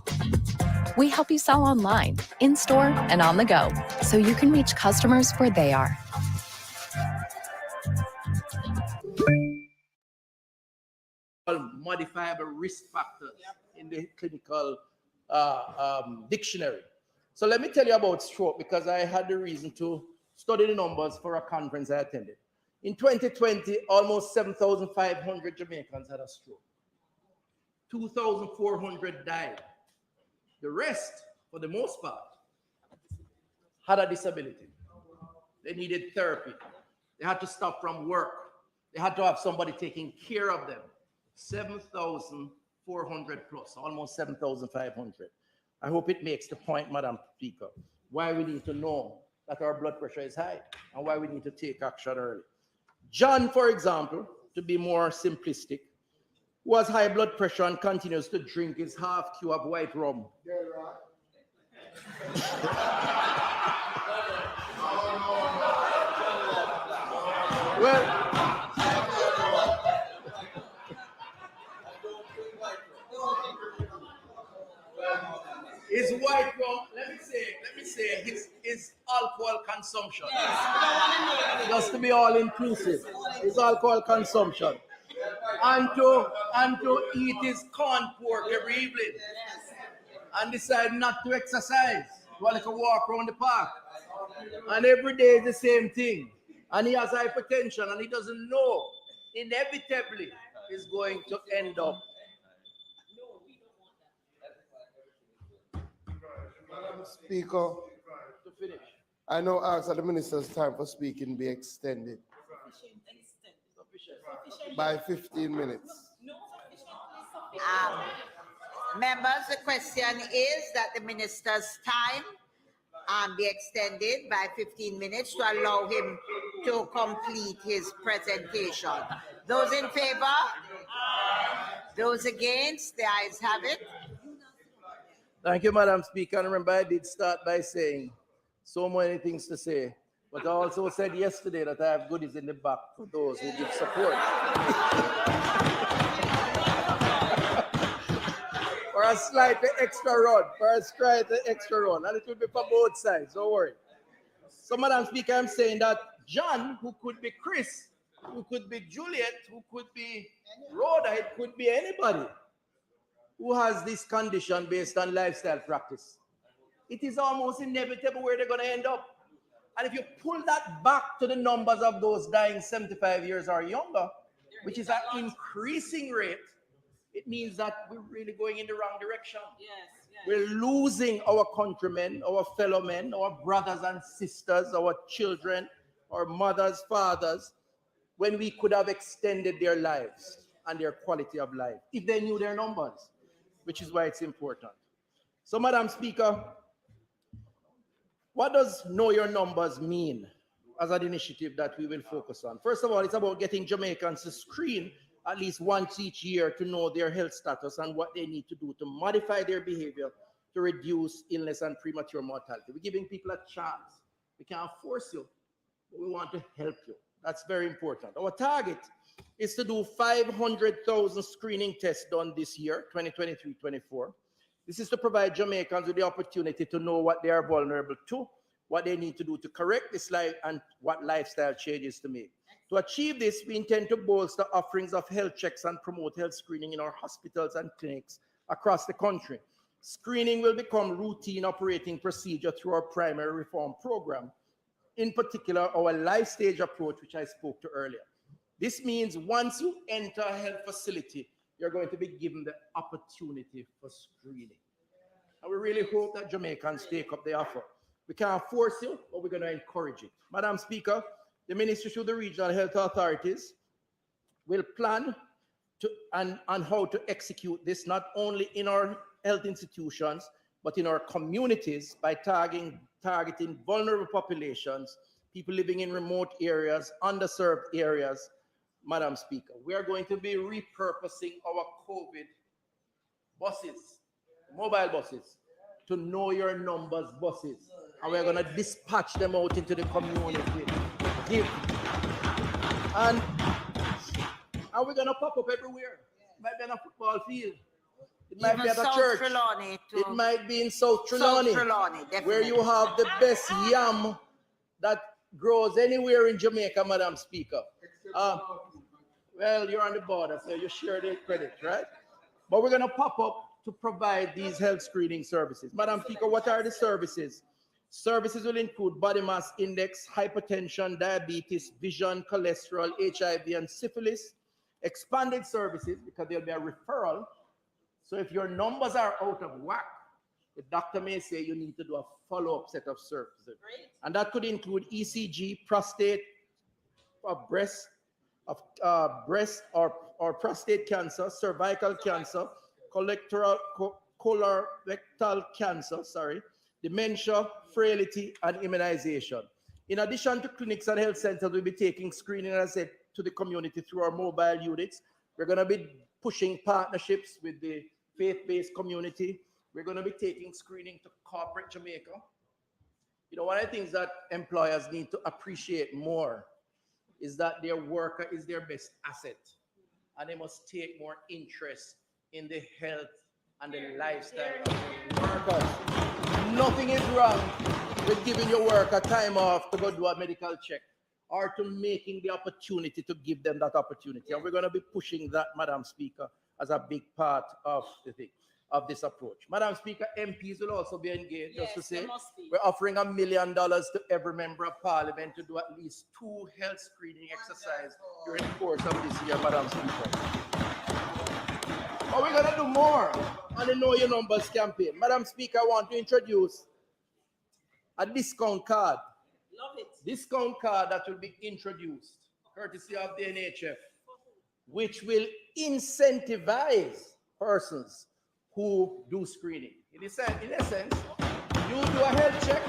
We help you sell online, in-store, and on the go, so you can reach customers where they are. Modifiable risk factors in the clinical dictionary. So let me tell you about stroke, because I had the reason to study the numbers for a conference I attended. In 2020, almost 7,500 Jamaicans had a stroke. 2,400 died. The rest, for the most part, had a disability. They needed therapy. They had to stop from work. They had to have somebody taking care of them. 7,400 plus, almost 7,500. I hope it makes the point, Madam Speaker, why we need to know that our blood pressure is high and why we need to take action early. John, for example, to be more simplistic, who has high blood pressure and continues to drink his half cue of white rum. Well, his white rum, let me say his alcohol consumption. Just to be all inclusive, his alcohol consumption. And to eat his corn pork every evening. And decide not to exercise. Go like a walk around the park. And every day is the same thing. And he has hypertension and he doesn't know. Inevitably, is going to end up. Madam Speaker, to finish, I now ask that the minister's time for speaking be extended by 15 minutes. Members, the question is that the minister's time be extended by 15 minutes to allow him to complete his presentation. Those in favor? Those against? The ayes have it. Thank you, Madam Speaker. And remember, I did start by saying so many things to say, but I also said yesterday that I have goodies in the back for those who give support. For a slightly extra run, and it will be for both sides, don't worry. So, Madam Speaker, I'm saying that John, who could be Chris, who could be Juliet, who could be Rhoda, it could be anybody who has this condition based on lifestyle practice. It is almost inevitable where they're going to end up. And if you pull that back to the numbers of those dying 75 years or younger, which is an increasing rate, it means that we're really going in the wrong direction. Yes. We're losing our countrymen, our fellow men, our brothers and sisters, our children, our mothers, fathers, when we could have extended their lives and their quality of life if they knew their numbers, which is why it's important. So, Madam Speaker, what does Know Your Numbers mean as an initiative that we will focus on? First of all, it's about getting Jamaicans to screen at least once each year to know their health status and what they need to do to modify their behavior to reduce illness and premature mortality. We're giving people a chance. We can't force you, but we want to help you. That's very important. Our target is to do 500,000 screening tests done this year, 2023-24. This is to provide Jamaicans with the opportunity to know what they are vulnerable to, what they need to do to correct this life, and what lifestyle changes to make. To achieve this, we intend to bolster offerings of health checks and promote health screening in our hospitals and clinics across the country. Screening will become routine operating procedure through our primary reform program, in particular our life stage approach, which I spoke to earlier. This means once you enter a health facility, you're going to be given the opportunity for screening. And we really hope that Jamaicans take up the offer. We can't force you, but we're going to encourage it. Madam Speaker, the Ministry through the regional health authorities will plan to on how to execute this, not only in our health institutions, but in our communities by targeting vulnerable populations, people living in remote areas, underserved areas. Madam Speaker, we are going to be repurposing our COVID buses, mobile buses, to Know Your Numbers buses. And we're going to dispatch them out into the community. And we're going to pop up everywhere. It might be on a football field. It might be at a church. It might be in South Trelawney, where you have the best yam that grows anywhere in Jamaica, Madam Speaker. Well, you're on the border, so you share the credit, right? But we're going to pop up to provide these health screening services. Madam Speaker, what are the services? Services will include body mass index, hypertension, diabetes, vision, cholesterol, HIV, and syphilis. Expanded services, because there'll be a referral. So if your numbers are out of whack, the doctor may say you need to do a follow-up set of services. Great. And that could include ECG, prostate, breast or prostate cancer, cervical cancer, colorectal cancer, dementia, frailty, and immunization. In addition to clinics and health centers, we'll be taking screening, as I said, to the community through our mobile units. We're going to be pushing partnerships with the faith-based community. We're going to be taking screening to corporate Jamaica. You know, one of the things that employers need to appreciate more is that their worker is their best asset, and they must take more interest in the health and the lifestyle of their workers. Nothing is wrong with giving your worker time off to go do a medical check or to making the opportunity to give them that opportunity. And we're going to be pushing that, Madam Speaker, as a big part of of this approach. Madam Speaker, MPs will also be engaged, yes, just to say we're offering $1 million to every member of parliament to do at least 2 health screening exercises during the course of this year, Madam Speaker. But we're going to do more on the Know Your Numbers campaign. Madam Speaker, I want to introduce a discount card. Love it. Discount card that will be introduced, courtesy of the NHF, which will incentivize persons who do screening. In essence, you do a health check,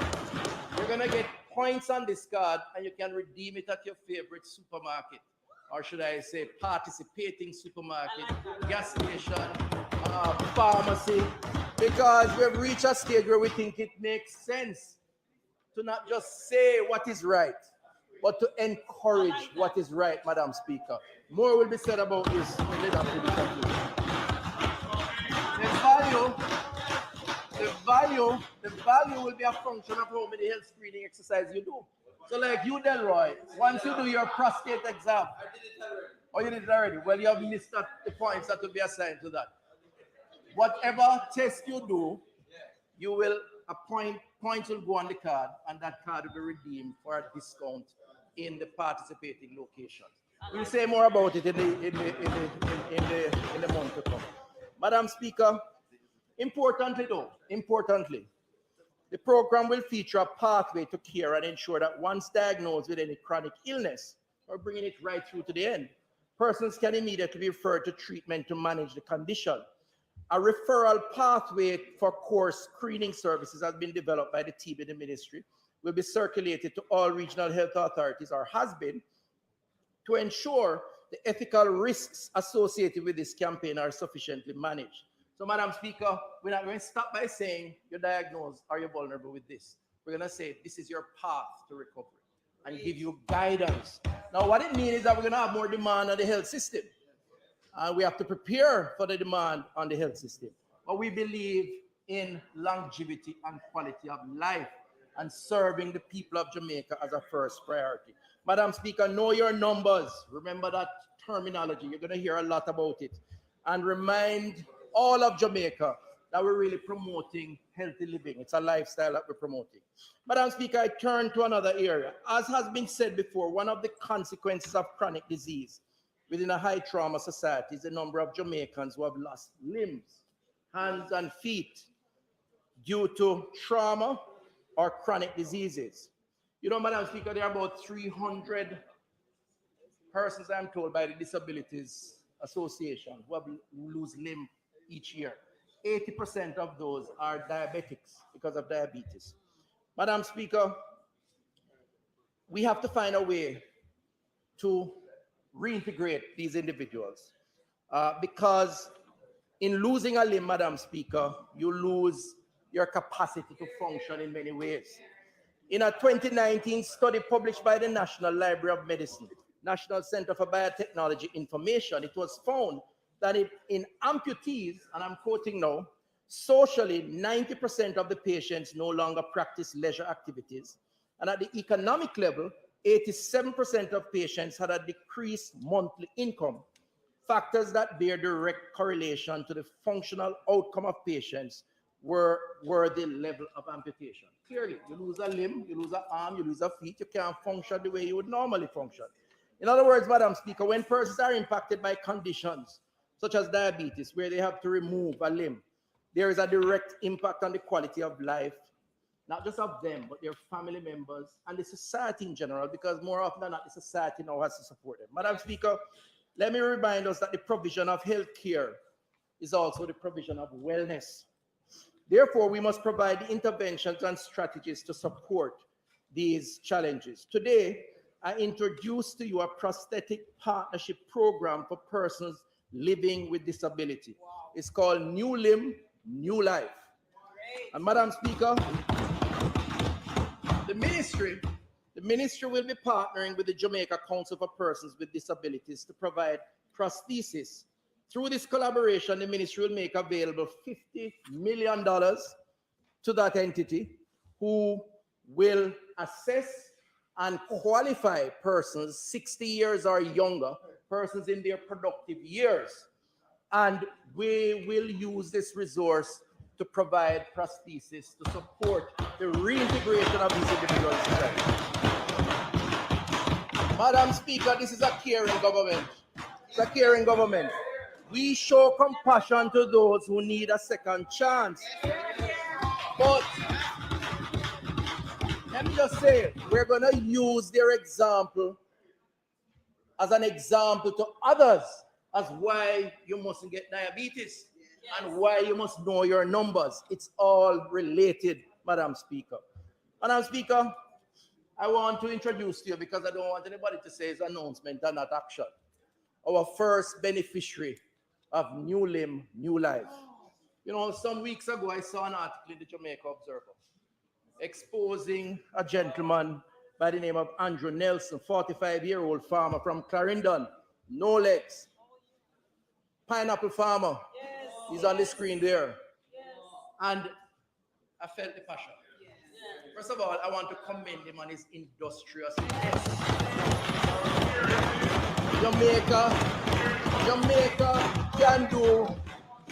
you're going to get points on this card and you can redeem it at your favorite supermarket. Or should I say participating supermarket, gas station, pharmacy, because we've reached a stage where we think it makes sense to not just say what is right, but to encourage what is right, Madam Speaker. More will be said about this in the conclusion. The value will be a function of how many health screening exercises you do. So like you, Delroy, once you do your prostate exam, or you did it already, well, you have missed the points that will be assigned to that. Whatever test you do, you will points will go on the card, and that card will be redeemed for a discount in the participating locations. We'll say more about it in the month to come. Madam Speaker, importantly, the program will feature a pathway to care and ensure that once diagnosed with any chronic illness, or bringing it right through to the end, persons can immediately be referred to treatment to manage the condition. A referral pathway for core screening services has been developed by the team in the ministry, will be circulated to all regional health authorities, or has been, to ensure the ethical risks associated with this campaign are sufficiently managed. So, Madam Speaker, we're not going to stop by saying you're diagnosed or you're vulnerable with this. We're going to say this is your path to recovery and give you guidance. Now, what it means is that we're going to have more demand on the health system. And we have to prepare for the demand on the health system. But we believe in longevity and quality of life and serving the people of Jamaica as a first priority. Madam Speaker, know your numbers. Remember that terminology. You're going to hear a lot about it. And remind all of Jamaica that we're really promoting healthy living. It's a lifestyle that we're promoting. Madam Speaker, I turn to another area. As has been said before, one of the consequences of chronic disease within a high trauma society is the number of Jamaicans who have lost limbs, hands, and feet due to trauma or chronic diseases. You know, Madam Speaker, there are about 300 persons, I'm told, by the Disabilities Association who lose limb each year. 80% of those are diabetics because of diabetes. Madam Speaker, we have to find a way to reintegrate these individuals because in losing a limb, Madam Speaker, you lose your capacity to function in many ways. In a 2019 study published by the National Library of Medicine, National Center for Biotechnology Information, it was found that in amputees, and I'm quoting now, socially, 90% of the patients no longer practice leisure activities. And at the economic level, 87% of patients had a decreased monthly income, factors that bear direct correlation to the functional outcome of patients were the level of amputation. Clearly, you lose a limb, you lose an arm, you lose a feet, you can't function the way you would normally function. In other words, Madam Speaker, when persons are impacted by conditions such as diabetes, where they have to remove a limb, there is a direct impact on the quality of life, not just of them, but their family members and the society in general, because more often than not, the society now has to support them. Madam Speaker, let me remind us that the provision of health care is also the provision of wellness. Therefore, we must provide the interventions and strategies to support these challenges. Today, I introduce to you a prosthetic partnership program for persons living with disability. It's called New Limb, New Life. And Madam Speaker, the ministry will be partnering with the Jamaica Council for Persons with Disabilities to provide prosthesis. Through this collaboration, the ministry will make available $50 million to that entity who will assess and qualify persons 60 years or younger, persons in their productive years. And we will use this resource to provide prosthesis to support the reintegration of these individuals in society. Madam Speaker, this is a caring government. It's a caring government. We show compassion to those who need a second chance. But let me just say, we're going to use their example as an example to others as why you mustn't get diabetes. and why you must know your numbers. It's all related, Madam Speaker. Madam Speaker, I want to introduce to you, because I don't want anybody to say it's announcement and not action, our first beneficiary of New Limb, New Life. You know, some weeks ago, I saw an article in the Jamaica Observer exposing a gentleman by the name of Andrew Nelson, 45-year-old farmer from Clarendon, no legs, pineapple farmer. Yes. He's on the screen there. Yes. And I felt the passion. Yes. First of all, I want to commend him on his industriousness. Jamaica can do.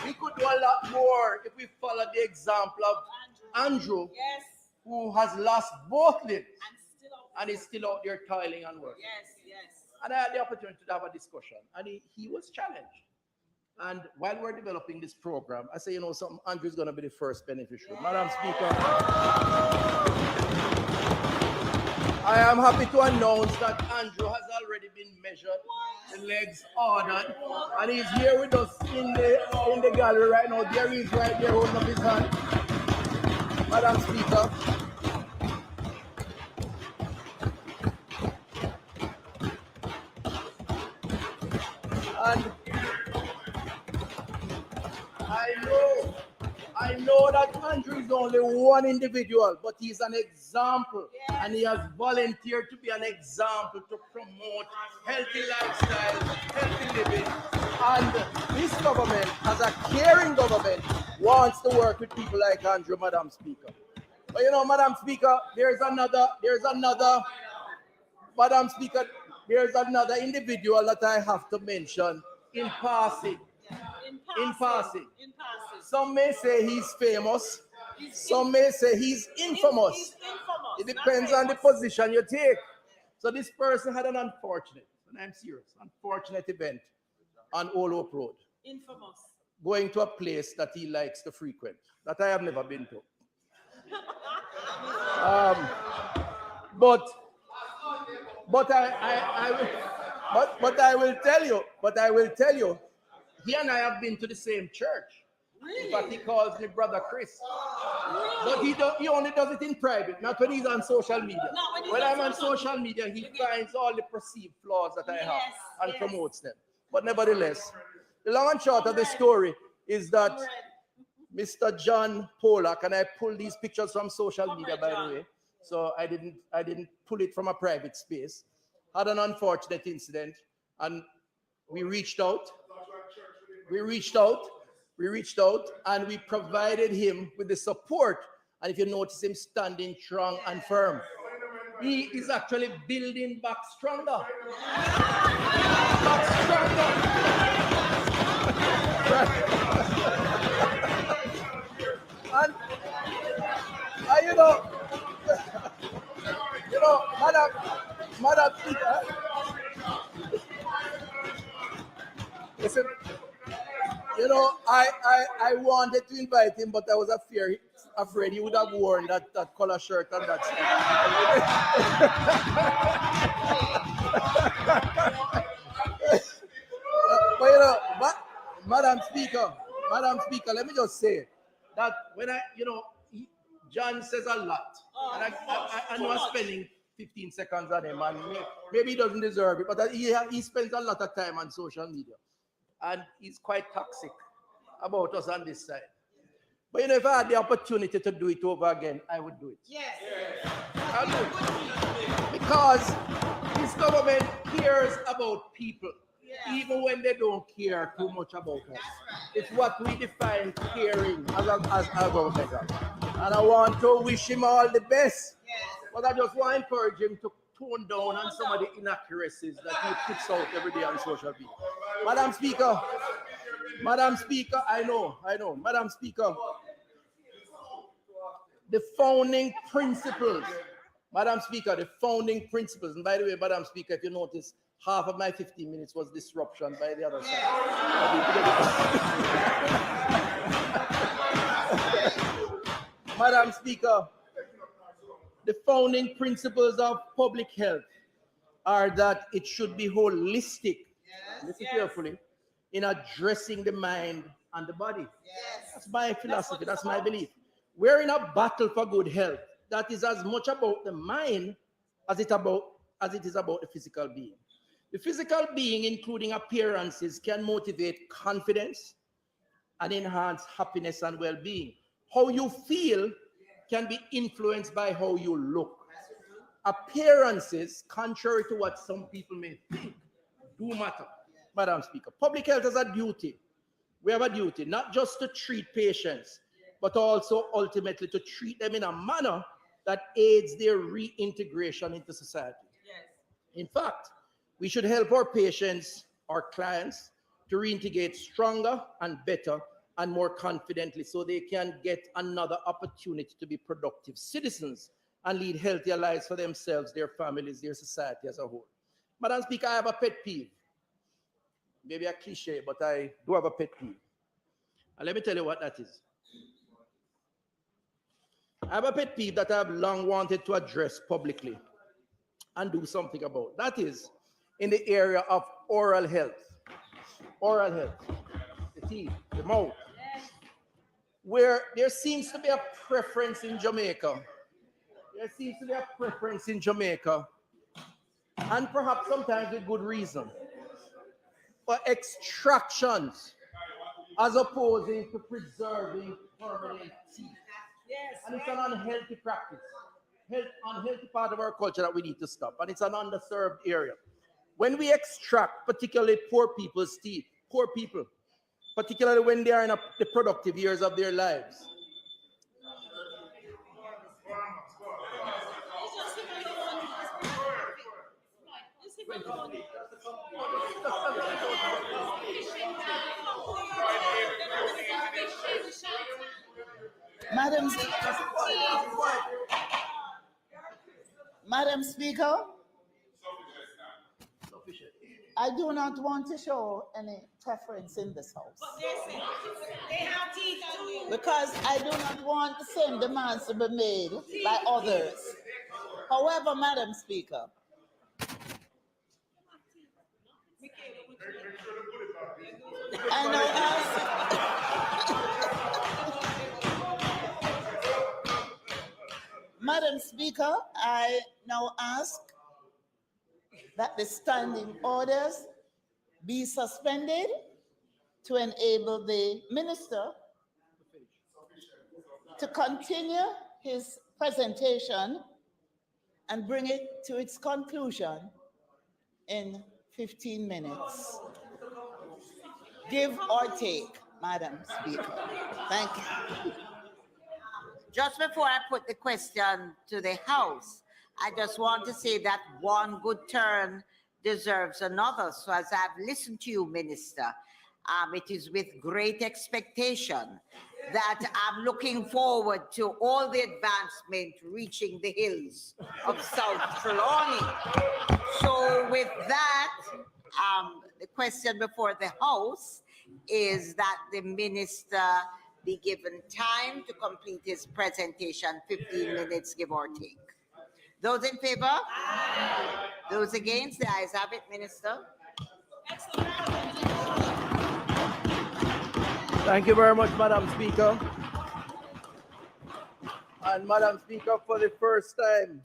We could do a lot more if we follow the example of Andrew, yes, who has lost both limbs and is still out there toiling and working. Yes, yes. And I had the opportunity to have a discussion, and he was challenged. And while we're developing this program, I say, you know, something, Andrew's going to be the first beneficiary. Madam Speaker, I am happy to announce that Andrew has already been measured, the legs ordered, and he's here with us in the gallery right now. There he is right there holding up his hand. Madam Speaker. And I know that Andrew is only one individual, but he's an example, yes, and he has volunteered to be an example to promote healthy lifestyle, healthy living. And this government, as a caring government, wants to work with people like Andrew, Madam Speaker. But you know, Madam Speaker, there's another, Madam Speaker, there's another individual that I have to mention in passing. In passing. Some may say he's famous. Some may say he's infamous. It depends on the position you take. So this person had an unfortunate, and I'm serious, unfortunate event on Old Hope Road. Infamous. Going to a place that he likes to frequent, that I have never been to. But I will tell you, he and I have been to the same church. Really? But he calls me Brother Chris. Really? But he only does it in private, not when he's on social media. When I'm on social media, he finds all the perceived flaws that I have and promotes them. But nevertheless, the long and short of the story is that Mr. John Polak, and I pulled these pictures from social media, by the way, so I didn't pull it from a private space, had an unfortunate incident, and we reached out, and we provided him with the support. And if you notice him standing strong and firm, he is actually building back stronger. And you know, Madam Speaker, listen, you know, I wanted to invite him, but I was afraid he would have worn that color shirt and that stuff. But you know, Madam Speaker, let me just say that when John says a lot, and I know I'm spending 15 seconds on him, and maybe he doesn't deserve it, but he spends a lot of time on social media, and he's quite toxic about us on this side. But you know, if I had the opportunity to do it over again, I would do it. Yes. I'll do it. Because this government cares about people, even when they don't care too much about us. It's what we define caring as a government. And I want to wish him all the best. But I just want to encourage him to tone down on some of the inaccuracies that he puts out every day on social media. Madam Speaker, I know. Madam Speaker, the founding principles, and by the way, Madam Speaker, if you notice, half of my 15 minutes was disruption by the other side. Madam Speaker, the founding principles of public health are that it should be holistic, listen carefully, in addressing the mind and the body. Yes. That's my philosophy. That's my belief. We're in a battle for good health. That is as much about the mind as it is about the physical being. The physical being, including appearances, can motivate confidence and enhance happiness and well-being. How you feel can be influenced by how you look. Appearances, contrary to what some people may think, do matter. Madam Speaker, public health has a duty. We have a duty not just to treat patients, but also ultimately to treat them in a manner that aids their reintegration into society. Yes. In fact, we should help our patients, our clients, to reintegrate stronger and better and more confidently so they can get another opportunity to be productive citizens and lead healthier lives for themselves, their families, their society as a whole. Madam Speaker, I have a pet peeve. Maybe a cliche, but I do have a pet peeve. And let me tell you what that is. I have a pet peeve that I've long wanted to address publicly and do something about. That is in the area of oral health. Oral health, the teeth, the mouth, where there seems to be a preference in Jamaica. There seems to be a preference in Jamaica, and perhaps sometimes with good reason, for extractions as opposing to preserving permanent teeth. Yes, and it's an unhealthy practice, unhealthy part of our culture that we need to stop, and it's an underserved area. When we extract, particularly poor people's teeth, poor people, particularly when they are in the productive years of their lives, Madam Speaker, I do not want to show any preference in this house. Because I do not want the same demands to be made by others. However, Madam Speaker, I now ask, Madam Speaker, I now ask that the standing orders be suspended to enable the minister to continue his presentation and bring it to its conclusion in 15 minutes. Give or take, Madam Speaker. Thank you. Just before I put the question to the House, I just want to say that one good turn deserves another. So as I've listened to you, Minister, it is with great expectation that I'm looking forward to all the advancement reaching the hills of South Trelawney. So with that, the question before the House is that the Minister be given time to complete his presentation, 15 minutes, give or take. Those in favor? Aye. Those against? The ayes have it, Minister. thank you very much, Madam Speaker. And Madam Speaker, for the first time,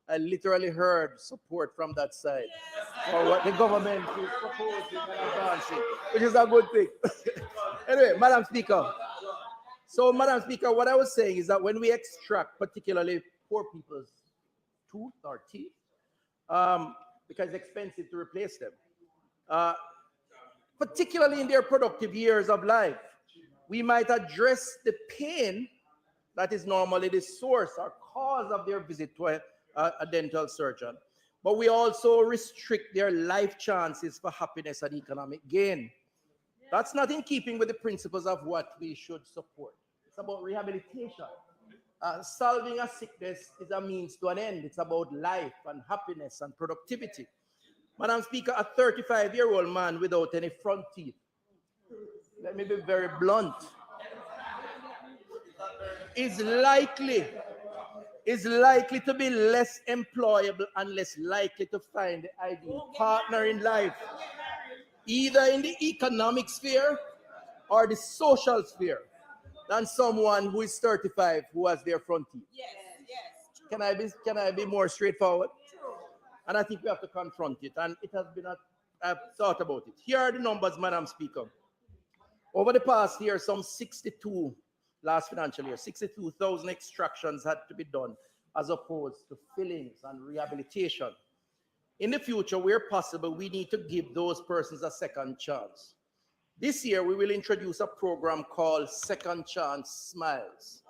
I literally heard support from that side for what the government is proposing and advancing, which is a good thing. Anyway, Madam Speaker. So, Madam Speaker, what I was saying is that when we extract particularly poor people's tooth or teeth, because it's expensive to replace them, particularly in their productive years of life, we might address the pain that is normally the source or cause of their visit to a dental surgeon. But we also restrict their life chances for happiness and economic gain. That's not in keeping with the principles of what we should support. It's about rehabilitation. Solving a sickness is a means to an end. It's about life and happiness and productivity. Madam Speaker, a 35-year-old man without any front teeth, let me be very blunt, is likely to be less employable and less likely to find the ideal partner in life, either in the economic sphere or the social sphere than someone who is 35 who has their front teeth. Yes, yes, true. Can I be more straightforward? And I think we have to confront it. And it has been I've thought about it. Here are the numbers, Madam Speaker. Over the past year, some 62, last financial year, 62,000 extractions had to be done as opposed to fillings and rehabilitation. In the future, where possible, we need to give those persons a second chance. This year, we will introduce a program called Second Chance Smiles.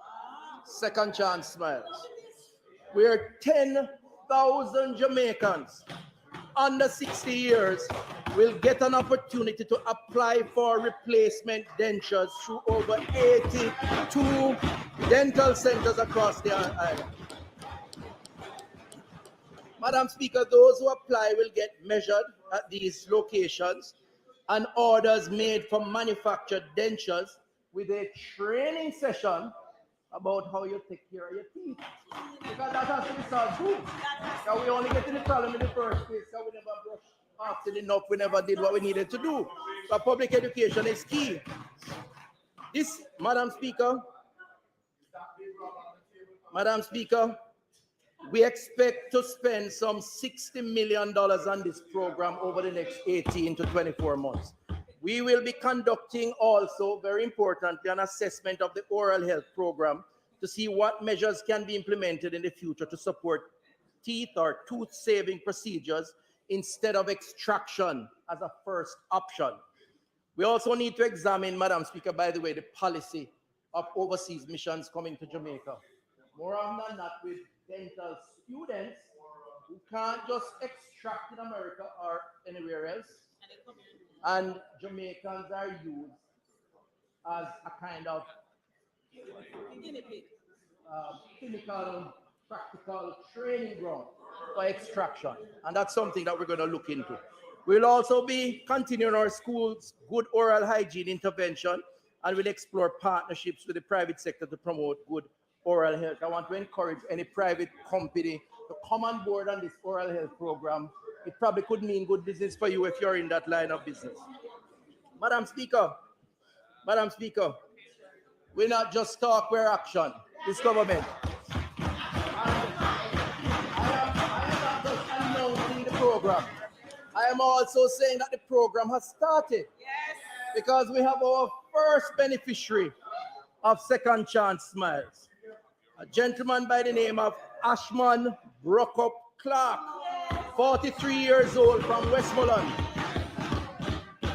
Second Chance Smiles, where 10,000 Jamaicans under 60 years will get an opportunity to apply for replacement dentures through over 82 dental centers across the island. Madam Speaker, those who apply will get measured at these locations and orders made for manufactured dentures with a training session about how you take care of your teeth. Because that has to be solved too. Because we only get in the problem in the first place because we never brushed often enough, we never did what we needed to do. But public education is key. This, Madam Speaker, we expect to spend some $60 million on this program over the next 18 to 24 months. We will be conducting also, very importantly, an assessment of the oral health program to see what measures can be implemented in the future to support teeth or tooth-saving procedures instead of extraction as a first option. We also need to examine, Madam Speaker, by the way, the policy of overseas missions coming to Jamaica. More often than not, with dental students who can't just extract in America or anywhere else, and Jamaicans are used as a kind of clinical, practical training ground for extraction, and that's something that we're going to look into. We'll also be continuing our schools' good oral hygiene intervention, and we'll explore partnerships with the private sector to promote good oral health. I want to encourage any private company to come on board on this oral health program. It probably could mean good business for you if you're in that line of business. Madam Speaker, we're not just talk, we're action. This government. I am not just announcing the program. I am also saying that the program has started. Yes. Because we have our first beneficiary of Second Chance Smiles, a gentleman by the name of Ashman Brockup Clark, 43 years old from Westmoreland.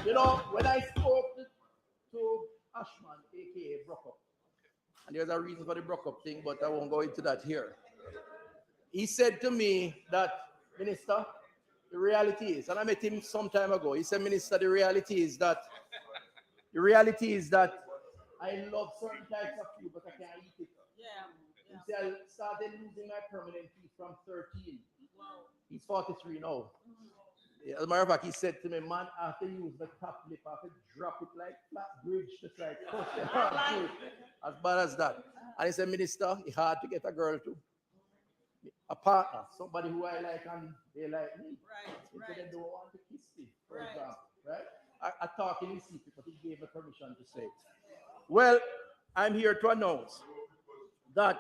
You know, when I spoke to Ashman, aka Brockup, and there's a reason for the Brockup thing, but I won't go into that here. He said to me that, Minister, the reality is, and I met him some time ago, he said, Minister, the reality is that I love certain types of food, but I can't eat it. He said, I started losing my permanent teeth from 13. Wow. He's 43 now. Yeah, as a matter of fact, he said to me, man, I have to use the top lip, I have to drop it like flat bridge, just like push it out. As bad as that. And he said, Minister, it's hard to get a girl too. A partner, somebody who I like and they like me. Right. They don't want to kiss me, for example. Right? I talk in his secret, but he gave me permission to say it. Well, I'm here to announce that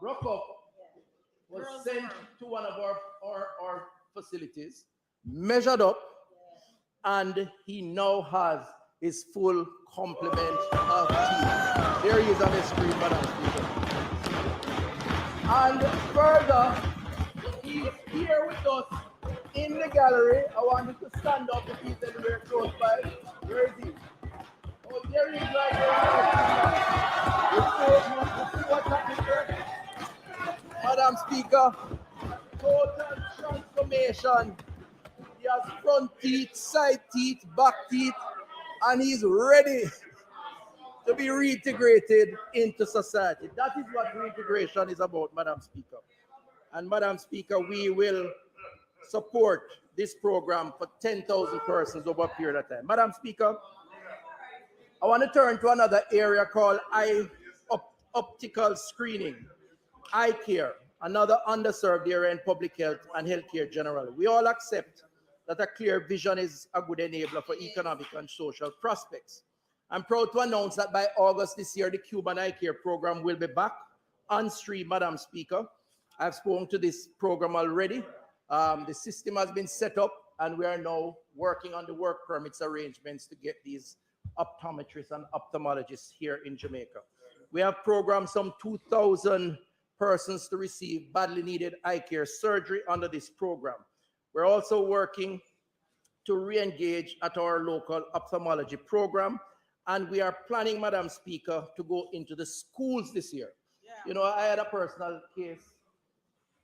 Brockup was sent to one of our facilities, measured up, and he now has his full complement of teeth. There he is on the screen, Madam Speaker. And further, he's here with us in the gallery. I want him to stand up if he's anywhere close by. Where is he? Oh, there he is right there. What's happening here? Madam Speaker, total transformation. He has front teeth, side teeth, back teeth, and he's ready to be reintegrated into society. That is what reintegration is about, Madam Speaker. And Madam Speaker, we will support this program for 10,000 persons over a period of time. Madam Speaker, I want to turn to another area called optical screening, eye care, another underserved area in public health and healthcare generally. We all accept that a clear vision is a good enabler for economic and social prospects. I'm proud to announce that by August this year, the Cuban Eye Care program will be back on stream, Madam Speaker. I've spoken to this program already. The system has been set up, and we are now working on the work permits arrangements to get these optometrists and ophthalmologists here in Jamaica. We have programmed some 2,000 persons to receive badly needed eye care surgery under this program. We're also working to re-engage at our local ophthalmology program, and we are planning, Madam Speaker, to go into the schools this year. You know, I had a personal case,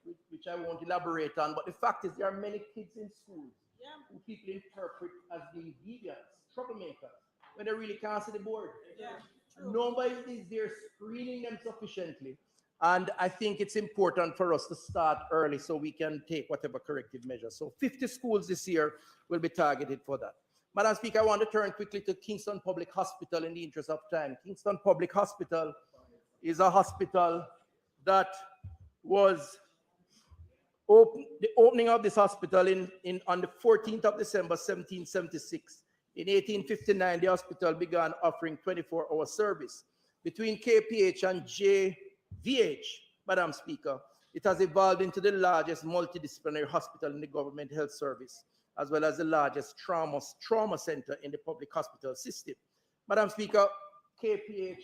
which I won't elaborate on, but the fact is there are many kids in schools who people interpret as being deviants, troublemakers, when they really can't see the board. Nobody is there screening them sufficiently. And I think it's important for us to start early so we can take whatever corrective measures. So 50 schools this year will be targeted for that. Madam Speaker, I want to turn quickly to Kingston Public Hospital in the interest of time. Kingston Public Hospital is a hospital that was the opening of this hospital on the 14th of December, 1776. In 1859, the hospital began offering 24-hour service. Between KPH and JVH, Madam Speaker, it has evolved into the largest multidisciplinary hospital in the government health service, as well as the largest trauma center in the public hospital system. Madam Speaker, KPH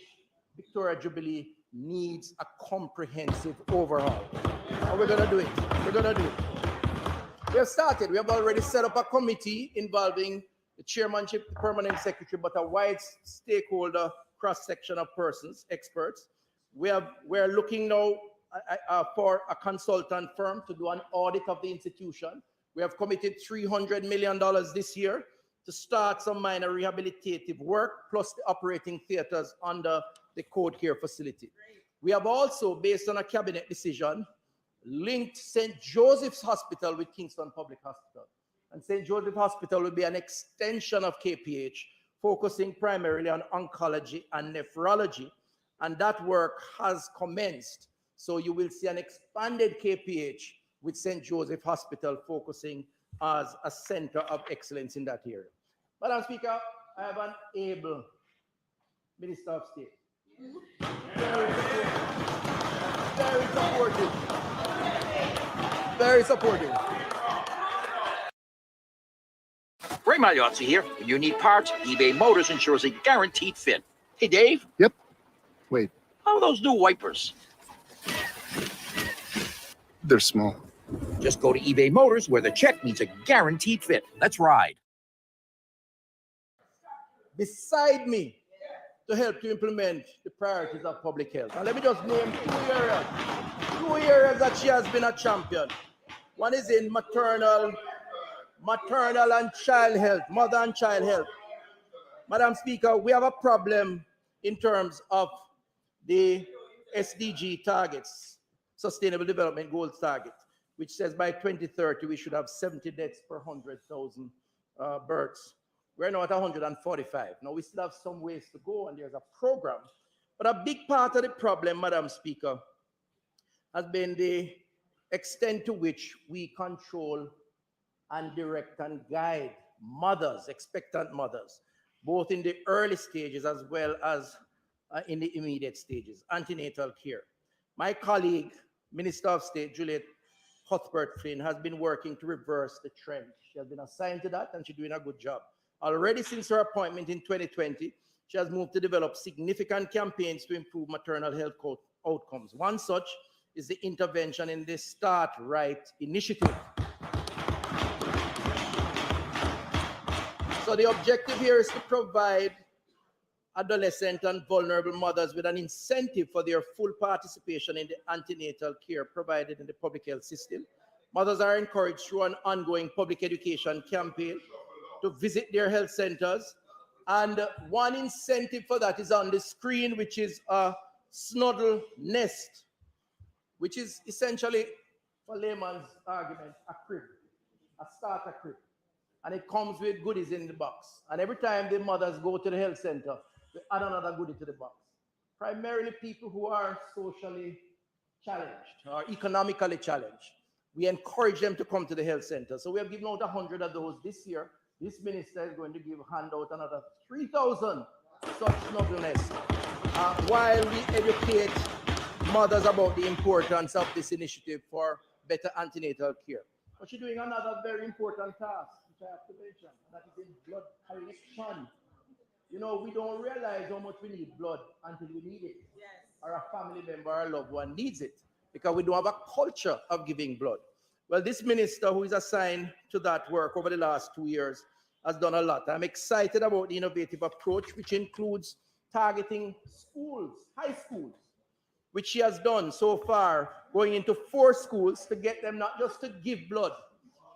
Victoria Jubilee needs a comprehensive overhaul. And we're going to do it. We're going to do it. We have started. We have already set up a committee involving the chairmanship, the permanent secretary, but a wide stakeholder cross-section of persons, experts. We're looking now for a consultant firm to do an audit of the institution. We have committed $300 million this year to start some minor rehabilitative work, plus the operating theaters under the Code Care facility. We have also, based on a cabinet decision, linked St. Joseph's Hospital with Kingston Public Hospital. And St. Joseph Hospital will be an extension of KPH, focusing primarily on oncology and nephrology. And that work has commenced. So you will see an expanded KPH with St. Joseph Hospital focusing as a center of excellence in that area. Madam Speaker, I have an able Minister of State. Very supportive. Very supportive. Ray Magliozzi here. When you need parts, eBay Motors ensures a guaranteed fit. Hey, Dave. Yep. Wait. How are those new wipers? They're small. Just go to eBay Motors where the check means a guaranteed fit. Let's ride. Beside me to help to implement the priorities of public health. And let me just name two areas that she has been a champion. One is in maternal and child health, mother and child health. Madam Speaker, we have a problem in terms of the SDG targets, Sustainable Development Goals target, which says by 2030 we should have 70 deaths per 100,000 births. We're now at 145. Now we still have some ways to go, and there's a program. But a big part of the problem, Madam Speaker, has been the extent to which we control and direct and guide mothers, expectant mothers, both in the early stages as well as in the immediate stages, antenatal care. My colleague, Minister of State Juliet Cuthbert Flynn, has been working to reverse the trend. She has been assigned to that, and she's doing a good job. Already since her appointment in 2020, she has moved to develop significant campaigns to improve maternal health outcomes. One such is the intervention in the Start Right initiative. So the objective here is to provide adolescent and vulnerable mothers with an incentive for their full participation in the antenatal care provided in the public health system. Mothers are encouraged through an ongoing public education campaign to visit their health centers. And one incentive for that is on the screen, which is a Snuddle Nest, which is essentially, for layman's argument, a crib, a starter crib. And it comes with goodies in the box. And every time the mothers go to the health center, they add another goodie to the box. Primarily people who are socially challenged or economically challenged. we encourage them to come to the health center. So we have given out 100 of those this year. This minister is going to hand out another 3,000 such snuggle nests while we educate mothers about the importance of this initiative for better antenatal care. But she's doing another very important task, which I have to mention, and that is in blood collection. You know, we don't realize how much we need blood until we need it, or a family member or a loved one needs it, because we don't have a culture of giving blood. Well, this minister who is assigned to that work over the last 2 years has done a lot. I'm excited about the innovative approach, which includes targeting schools, high schools, which she has done so far, going into 4 schools to get them not just to give blood,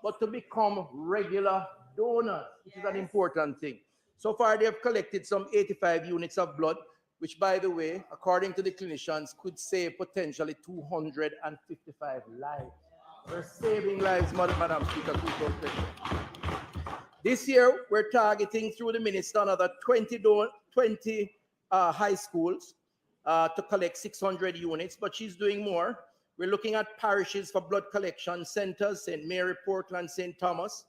but to become regular donors, which is an important thing. So far, they have collected some 85 units of blood, which, by the way, according to the clinicians, could save potentially 255 lives. We're saving lives, Madam Speaker. This year, we're targeting through the minister another 20 high schools to collect 600 units, but she's doing more. We're looking at parishes for blood collection centers, St. Mary, Portland, St. Thomas,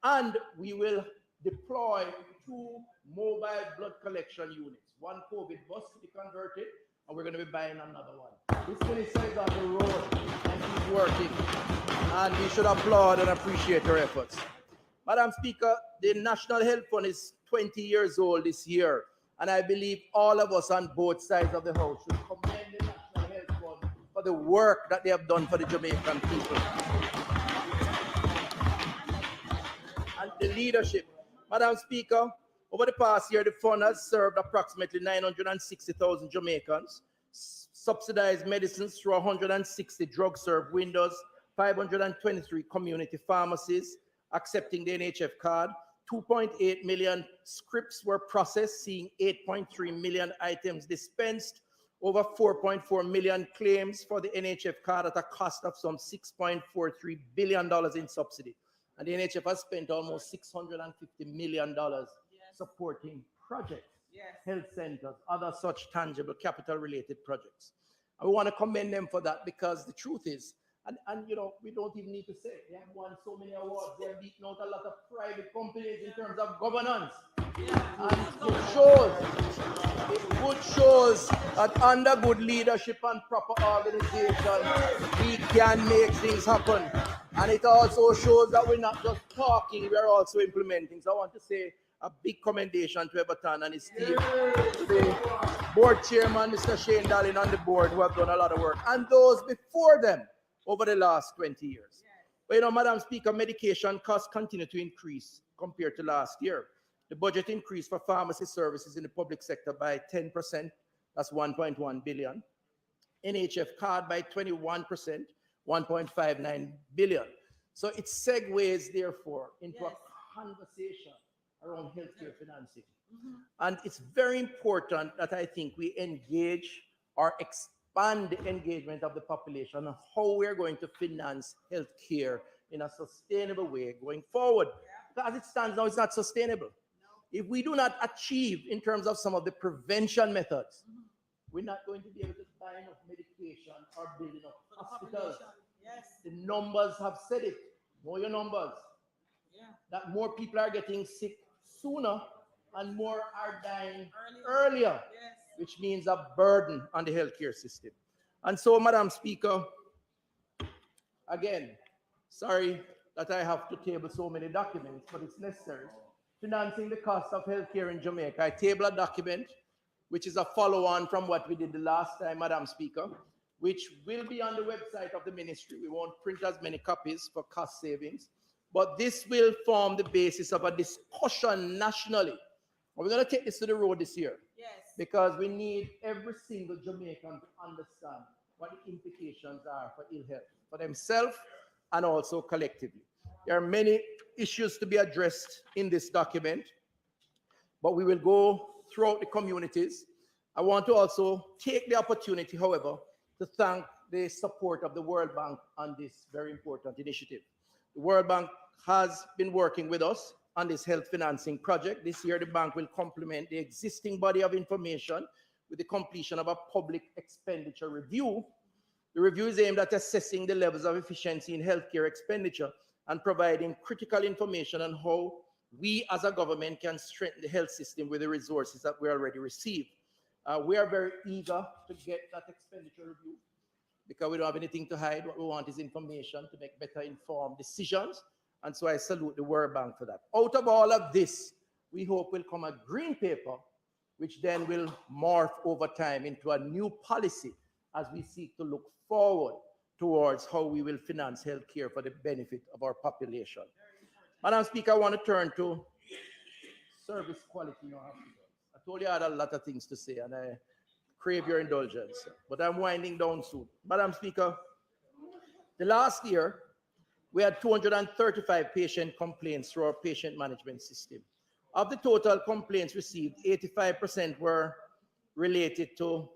and we will deploy 2 mobile blood collection units. 1 COVID bus to be converted, and we're going to be buying another one. This minister is on the road and she's working, and we should applaud and appreciate her efforts. Madam Speaker, the National Health Fund is 20 years old this year, and I believe all of us on both sides of the house should commend the National Health Fund for the work that they have done for the Jamaican people. And the leadership. Madam Speaker, over the past year, the fund has served approximately 960,000 Jamaicans, subsidized medicines through 160 drug-served windows, 523 community pharmacies accepting the NHF card, 2.8 million scripts were processed, seeing 8.3 million items dispensed, over 4.4 million claims for the NHF card at a cost of some $6.43 billion in subsidy. And the NHF has spent almost $650 million supporting projects, health centers, other such tangible capital-related projects. And we want to commend them for that, because the truth is, and you know, we don't even need to say it, they have won so many awards, they have beaten out a lot of private companies in terms of governance. And it shows that under good leadership and proper organization, we can make things happen. And it also shows that we're not just talking, we're also implementing. So I want to say a big commendation to Everton and his team, the board chairman, Mr. Shane Darling, on the board, who have done a lot of work, and those before them over the last 20 years. But you know, Madam Speaker, medication costs continue to increase compared to last year. The budget increased for pharmacy services in the public sector by 10%, that's 1.1 billion. NHF card by 21%, 1.59 billion. So it segues, therefore, into a conversation around healthcare financing. And it's very important that I think we engage or expand the engagement of the population on how we're going to finance healthcare in a sustainable way going forward. Because as it stands now, it's not sustainable. If we do not achieve in terms of some of the prevention methods, we're not going to be able to buy enough medication or build enough hospitals. The numbers have said it. Know your numbers. That more people are getting sick sooner and more are dying earlier, which means a burden on the healthcare system. And so, Madam Speaker, again, sorry that I have to table so many documents, but it's necessary. Financing the cost of healthcare in Jamaica. I table a document which is a follow-on from what we did the last time, Madam Speaker, which will be on the website of the ministry. We won't print as many copies for cost savings, but this will form the basis of a discussion nationally. And we're going to take this to the road this year, because we need every single Jamaican to understand what the implications are for ill health, for themselves and also collectively. There are many issues to be addressed in this document, but we will go throughout the communities. I want to also take the opportunity, however, to thank the support of the World Bank on this very important initiative. The World Bank has been working with us on this health financing project. This year, the bank will complement the existing body of information with the completion of a public expenditure review The review is aimed at assessing the levels of efficiency in healthcare expenditure and providing critical information on how we as a government can strengthen the health system with the resources that we already receive. We are very eager to get that expenditure review because we don't have anything to hide. What we want is information to make better informed decisions. And so I salute the World Bank for that. Out of all of this, we hope will come a green paper, which then will morph over time into a new policy as we seek to look forward towards how we will finance healthcare for the benefit of our population. Madam Speaker, I want to turn to service quality in our hospitals. I told you I had a lot of things to say, and I crave your indulgence, but I'm winding down soon. Madam Speaker, the last year, we had 235 patient complaints through our patient management system. Of the total complaints received, 85% were related to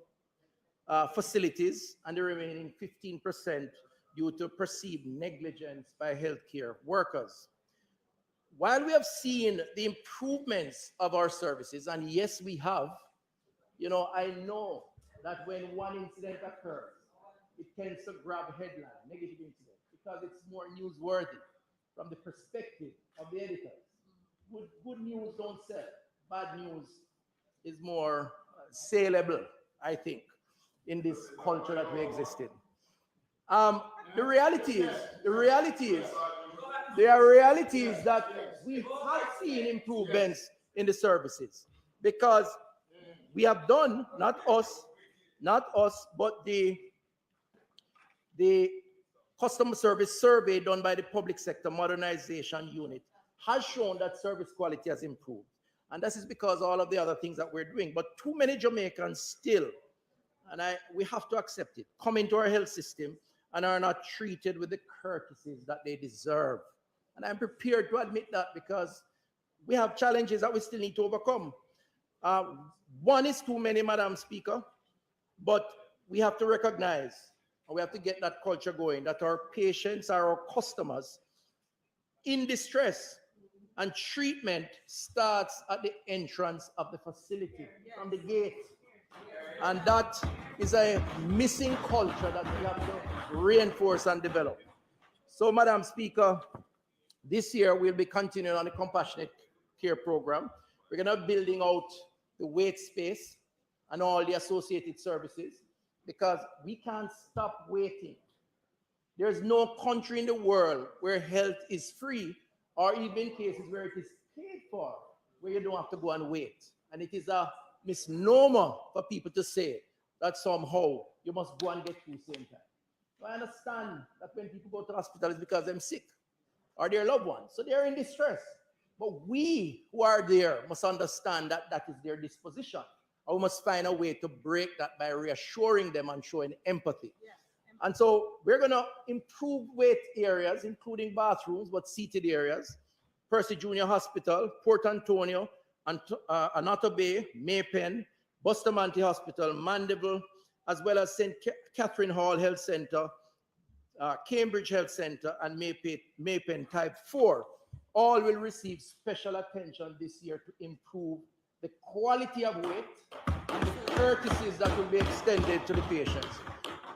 facilities, and the remaining 15% due to perceived negligence by healthcare workers. While we have seen the improvements of our services, and yes, we have, I know that when one incident occurs, it tends to grab headline, negative incident, because it's more newsworthy from the perspective of the editors. Good news don't sell. Bad news is more saleable, I think, in this culture that we exist in. The reality is that we have seen improvements in the services because we have done, not us, but the customer service survey done by the Public Sector Modernization Unit has shown that service quality has improved. And this is because all of the other things that we're doing. But too many Jamaicans still, and we have to accept it, come into our health system and are not treated with the courtesies that they deserve. And I'm prepared to admit that because we have challenges that we still need to overcome. One is too many, Madam Speaker, but we have to recognize and we have to get that culture going, that our patients are our customers in distress, and treatment starts at the entrance of the facility, from the gate. And that is a missing culture that we have to reinforce and develop. So, Madam Speaker, this year we'll be continuing on the compassionate care program. We're going to be building out the wait space and all the associated services because we can't stop waiting. There's no country in the world where health is free, or even cases where it is paid for, where you don't have to go and wait. And it is a misnomer for people to say that somehow you must go and get through same time. So I understand that when people go to the hospital, it's because they're sick or their loved ones. So they're in distress. But we who are there must understand that that is their disposition. And we must find a way to break that by reassuring them and showing empathy. Yeah. And so we're going to improve wait areas, including bathrooms, but seated areas. Percy Junior Hospital, Port Antonio, Another Bay, Maypen, Bustamante Hospital, Mandeville, as well as St. Catherine Hall Health Center, Cambridge Health Center, and Maypen Type 4. All will receive special attention this year to improve the quality of wait and the courtesies that will be extended to the patients.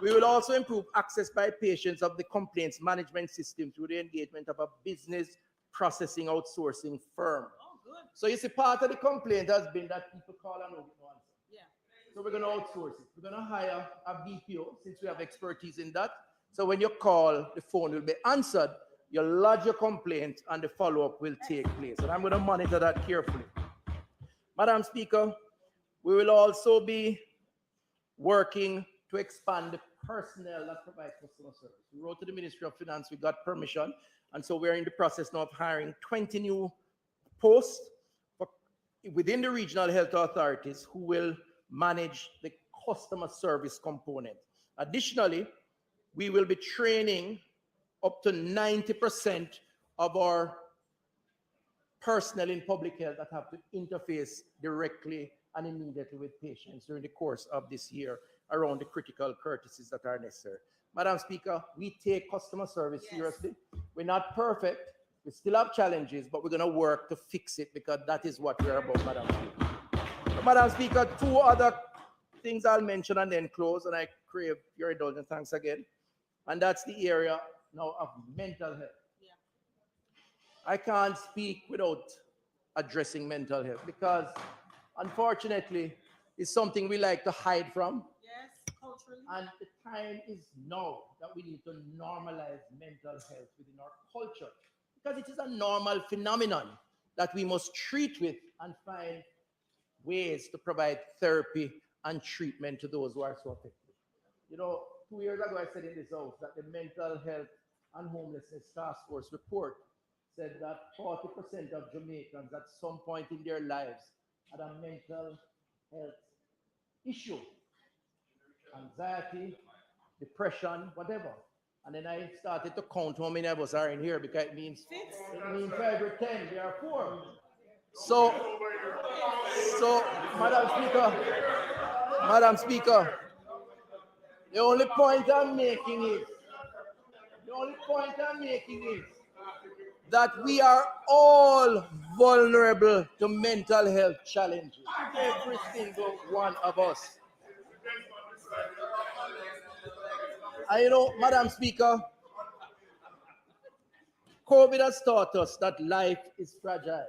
We will also improve access by patients of the complaints management system through the engagement of a business processing outsourcing firm. Oh, good. So you see, part of the complaint has been that people call and don't get no answer. Yeah. So we're going to outsource it. We're going to hire a BPO since we have expertise in that. So when you call, the phone will be answered, you lodge your complaint, and the follow-up will take place. And I'm going to monitor that carefully. Madam Speaker, we will also be working to expand the personnel that provide customer service. We wrote to the Ministry of Finance, we got permission, and so we're in the process now of hiring 20 new posts within the regional health authorities who will manage the customer service component. Additionally, we will be training up to 90% of our personnel in public health that have to interface directly and immediately with patients during the course of this year around the critical courtesies that are necessary. Madam Speaker, we take customer service seriously. We're not perfect. We still have challenges, but we're going to work to fix it because that is what we're about, Madam Speaker. So, Madam Speaker, two other things I'll mention and then close, and I crave your indulgence. Thanks again. And that's the area now of mental health. I can't speak without addressing mental health because, unfortunately, it's something we like to hide from. Yes, culturally. And the time is now that we need to normalize mental health within our culture because it is a normal phenomenon that we must treat with and find ways to provide therapy and treatment to those who are so affected. You know, 2 years ago, I said in this house that the Mental Health and Homelessness Task Force report said that 40% of Jamaicans at some point in their lives had a mental health issue, anxiety, depression, whatever. And then I started to count how many of us are in here because it means 5 or 10, there are 4. So, Madam Speaker, the only point I'm making is that we are all vulnerable to mental health challenges. Every single one of us. And you know, Madam Speaker, COVID has taught us that life is fragile.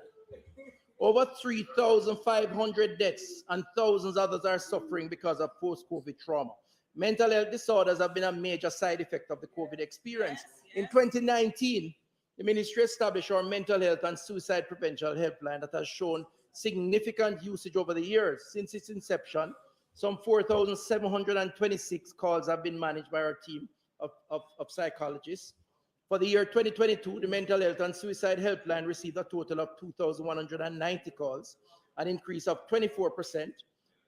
Over 3,500 deaths and thousands others are suffering because of post-COVID trauma. Mental health disorders have been a major side effect of the COVID experience. In 2019, the ministry established our mental health and suicide prevention helpline that has shown significant usage over the years. Since its inception, some 4,726 calls have been managed by our team of psychologists. For the year 2022, the Mental Health and Suicide Helpline received a total of 2,190 calls, an increase of 24%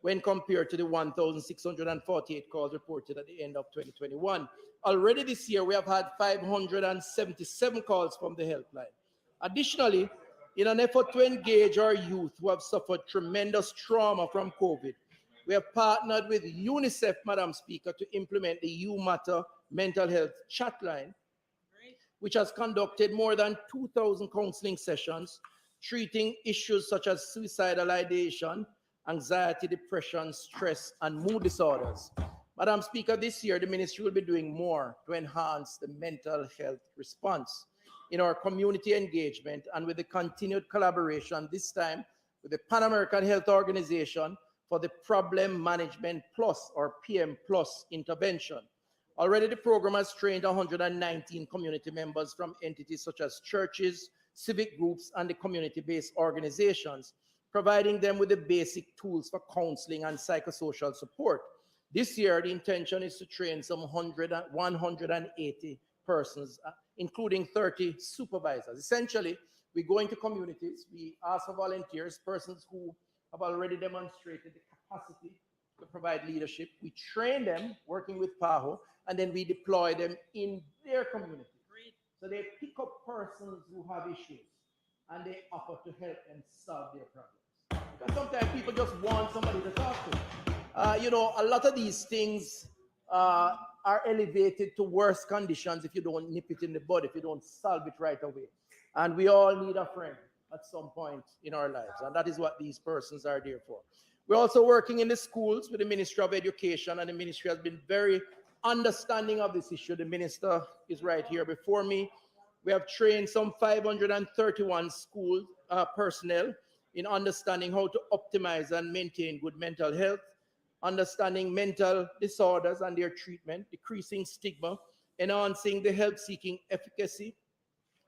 when compared to the 1,648 calls reported at the end of 2021. Already this year, we have had 577 calls from the helpline. Additionally, in an effort to engage our youth who have suffered tremendous trauma from COVID, we have partnered with UNICEF, Madam Speaker, to implement the You Matter mental health chatline, which has conducted more than 2,000 counseling sessions, treating issues such as suicidal ideation, anxiety, depression, stress, and mood disorders. Madam Speaker, this year, the ministry will be doing more to enhance the mental health response in our community engagement and with the continued collaboration, this time with the Pan American Health Organization for the Problem Management Plus or PM Plus intervention. Already the program has trained 119 community members from entities such as churches, civic groups, and the community-based organizations, providing them with the basic tools for counseling and psychosocial support. This year, the intention is to train some 180 persons, including 30 supervisors. Essentially, we go into communities, we ask for volunteers, persons who have already demonstrated the capacity to provide leadership. We train them working with PAHO, and then we deploy them in their community. So they pick up persons who have issues, and they offer to help them solve their problems. Because sometimes people just want somebody to talk to. You know, a lot of these things are elevated to worse conditions if you don't nip it in the bud, if you don't solve it right away. And we all need a friend at some point in our lives, and that is what these persons are there for. We're also working in the schools with the Ministry of Education, and the ministry has been very understanding of this issue. The minister is right here before me. We have trained some 531 school personnel in understanding how to optimize and maintain good mental health, understanding mental disorders and their treatment, decreasing stigma, enhancing the help-seeking efficacy,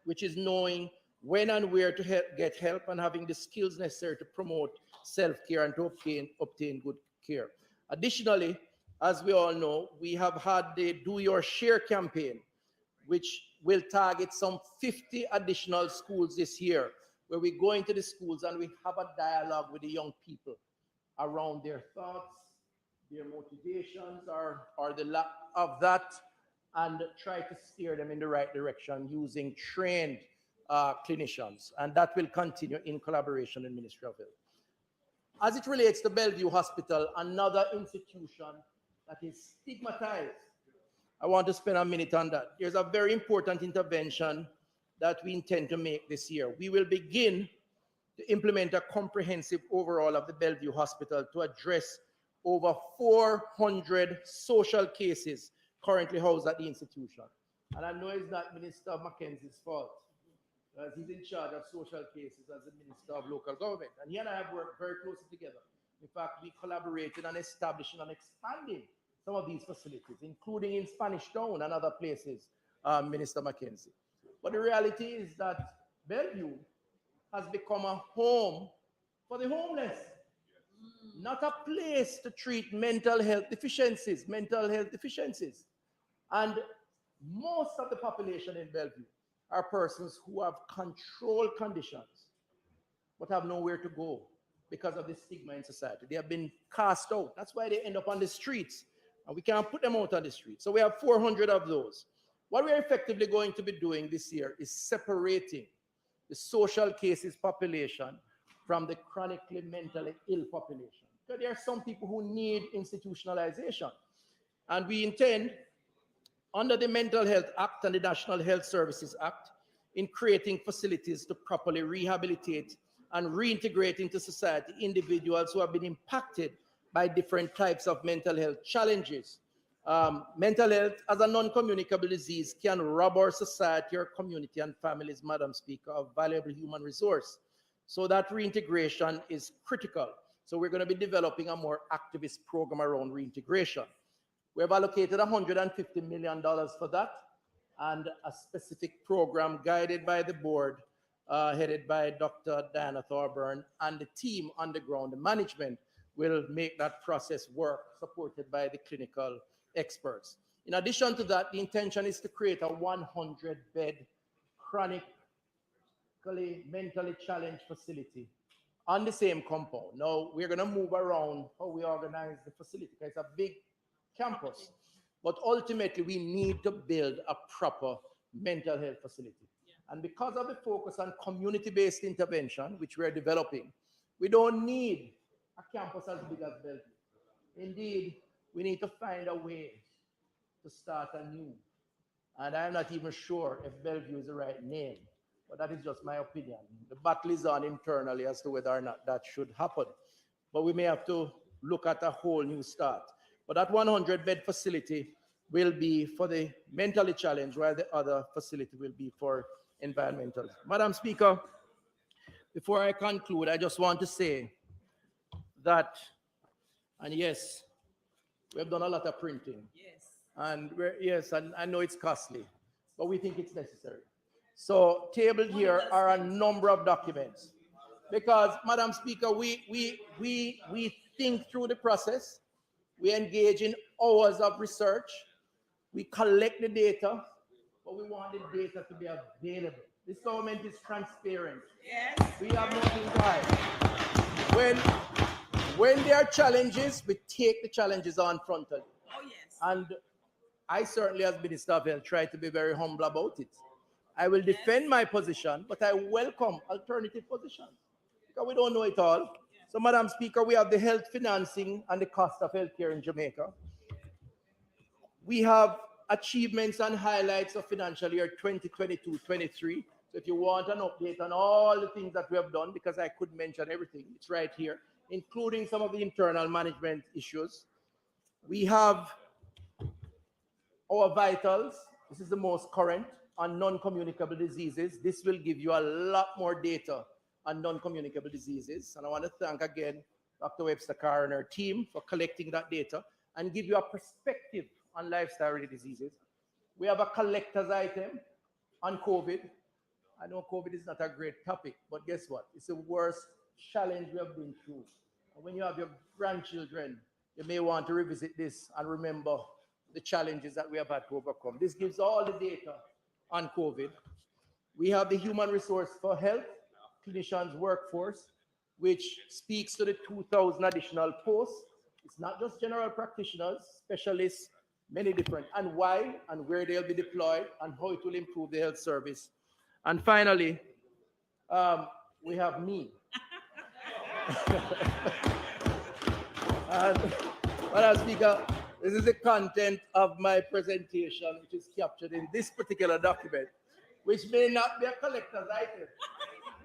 which is knowing when and where to get help and having the skills necessary to promote self-care and to obtain good care. Additionally, as we all know, we have had the Do Your Share campaign, which will target some 50 additional schools this year, where we go into the schools and we have a dialogue with the young people around their thoughts, their motivations, or the lack of that, and try to steer them in the right direction using trained clinicians. And that will continue in collaboration with the Ministry of Health. As it relates to Bellevue Hospital, another institution that is stigmatized, I want to spend a minute on that. There's a very important intervention that we intend to make this year. We will begin to implement a comprehensive overhaul of the Bellevue Hospital to address over 400 social cases currently housed at the institution. And I know it's not Minister Mackenzie's fault, as he's in charge of social cases as the Minister of Local Government. And he and I have worked very closely together. In fact, we collaborated on establishing and expanding some of these facilities, including in Spanish Town and other places, Minister Mackenzie. But the reality is that Bellevue has become a home for the homeless, not a place to treat mental health deficiencies. And most of the population in Bellevue are persons who have control conditions, but have nowhere to go because of the stigma in society. They have been cast out. That's why they end up on the streets, and we can't put them out on the streets. So we have 400 of those. What we are effectively going to be doing this year is separating the social cases population from the chronically mentally ill population. Because there are some people who need institutionalization. And we intend, under the Mental Health Act and the National Health Services Act, in creating facilities to properly rehabilitate and reintegrate into society individuals who have been impacted by different types of mental health challenges. Mental health as a non-communicable disease can rob our society, our community, and families, Madam Speaker, of valuable human resource. So that reintegration is critical. So we're going to be developing a more activist program around reintegration. We have allocated $150 million for that, and a specific program guided by the board, headed by Dr. Diana Thorburn, and the team on the ground, the management, will make that process work, supported by the clinical experts. In addition to that, the intention is to create a 100-bed chronically mentally challenged facility on the same compound. Now, we're going to move around how we organize the facility, because it's a big campus. But ultimately, we need to build a proper mental health facility. And because of the focus on community-based intervention, which we're developing, we don't need a campus as big as Bellevue. Indeed, we need to find a way to start anew. And I'm not even sure if Bellevue is the right name, but that is just my opinion. The battle is on internally as to whether or not that should happen. But we may have to look at a whole new start. But that 100-bed facility will be for the mentally challenged, while the other facility will be for environmental. Madam Speaker, before I conclude, I just want to say that, and yes, we have done a lot of printing. Yes. And I know it's costly, but we think it's necessary. So tabled here are a number of documents, because, Madam Speaker, we think through the process. We engage in hours of research. We collect the data, but we want the data to be available. This government is transparent. Yes. We have nothing to hide. When there are challenges, we take the challenges on frontally. Oh, yes. And I certainly, as Minister of Health, try to be very humble about it. I will defend my position, but I welcome alternative positions, because we don't know it all. So, Madam Speaker, we have the health financing and the cost of healthcare in Jamaica. We have achievements and highlights of financial year 2022-23. So if you want an update on all the things that we have done, because I could mention everything, it's right here, including some of the internal management issues. We have our vitals. This is the most current on non-communicable diseases. This will give you a lot more data on non-communicable diseases. And I want to thank again Dr. Webster Carr and her team for collecting that data and give you a perspective on lifestyle-related diseases. We have a collector's item on COVID. I know COVID is not a great topic, but guess what? It's the worst challenge we have been through. And when you have your grandchildren, you may want to revisit this and remember the challenges that we have had to overcome. This gives all the data on COVID. We have the human resource for health, clinicians workforce, which speaks to the 2,000 additional posts. It's not just general practitioners, specialists, many different, and why and where they'll be deployed and how it will improve the health service. And finally, we have me. And, Madam Speaker, this is the content of my presentation, which is captured in this particular document, which may not be a collector's item,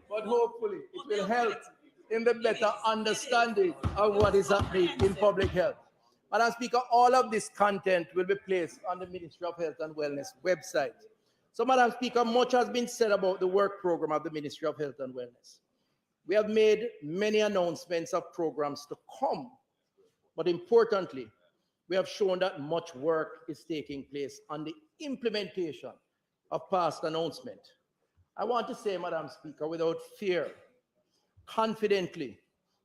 but hopefully it will help in the better understanding of what is happening in public health. Madam Speaker, all of this content will be placed on the Ministry of Health and Wellness website. So, Madam Speaker, much has been said about the work program of the Ministry of Health and Wellness. We have made many announcements of programs to come, but importantly, we have shown that much work is taking place on the implementation of past announcement. I want to say, Madam Speaker, without fear, confidently,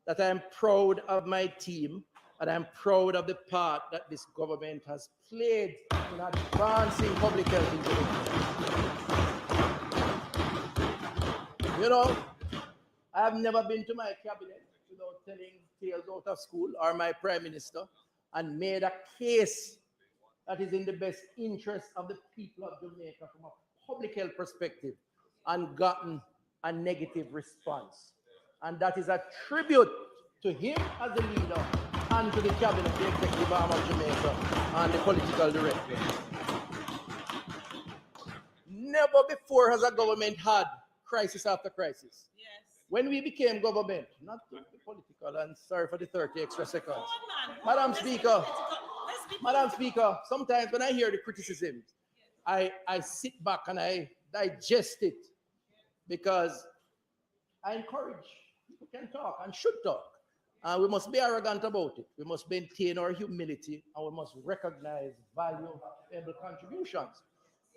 that I am proud of my team and I'm proud of the part that this government has played in advancing public health in Jamaica. You know, I have never been to my cabinet without telling tales out of school or my prime minister and made a case that is in the best interest of the people of Jamaica from a public health perspective and gotten a negative response. And that is a tribute to him as a leader and to the cabinet, the executive arm of Jamaica and the political director. Never before has a government had crisis after crisis. Yes. When we became government, not to be political, and sorry for the 30 extra seconds. Madam Speaker, Madam Speaker, sometimes when I hear the criticisms, I sit back and I digest it because I encourage people can talk and should talk. We must be arrogant about it. We must maintain our humility and we must recognize valuable contributions.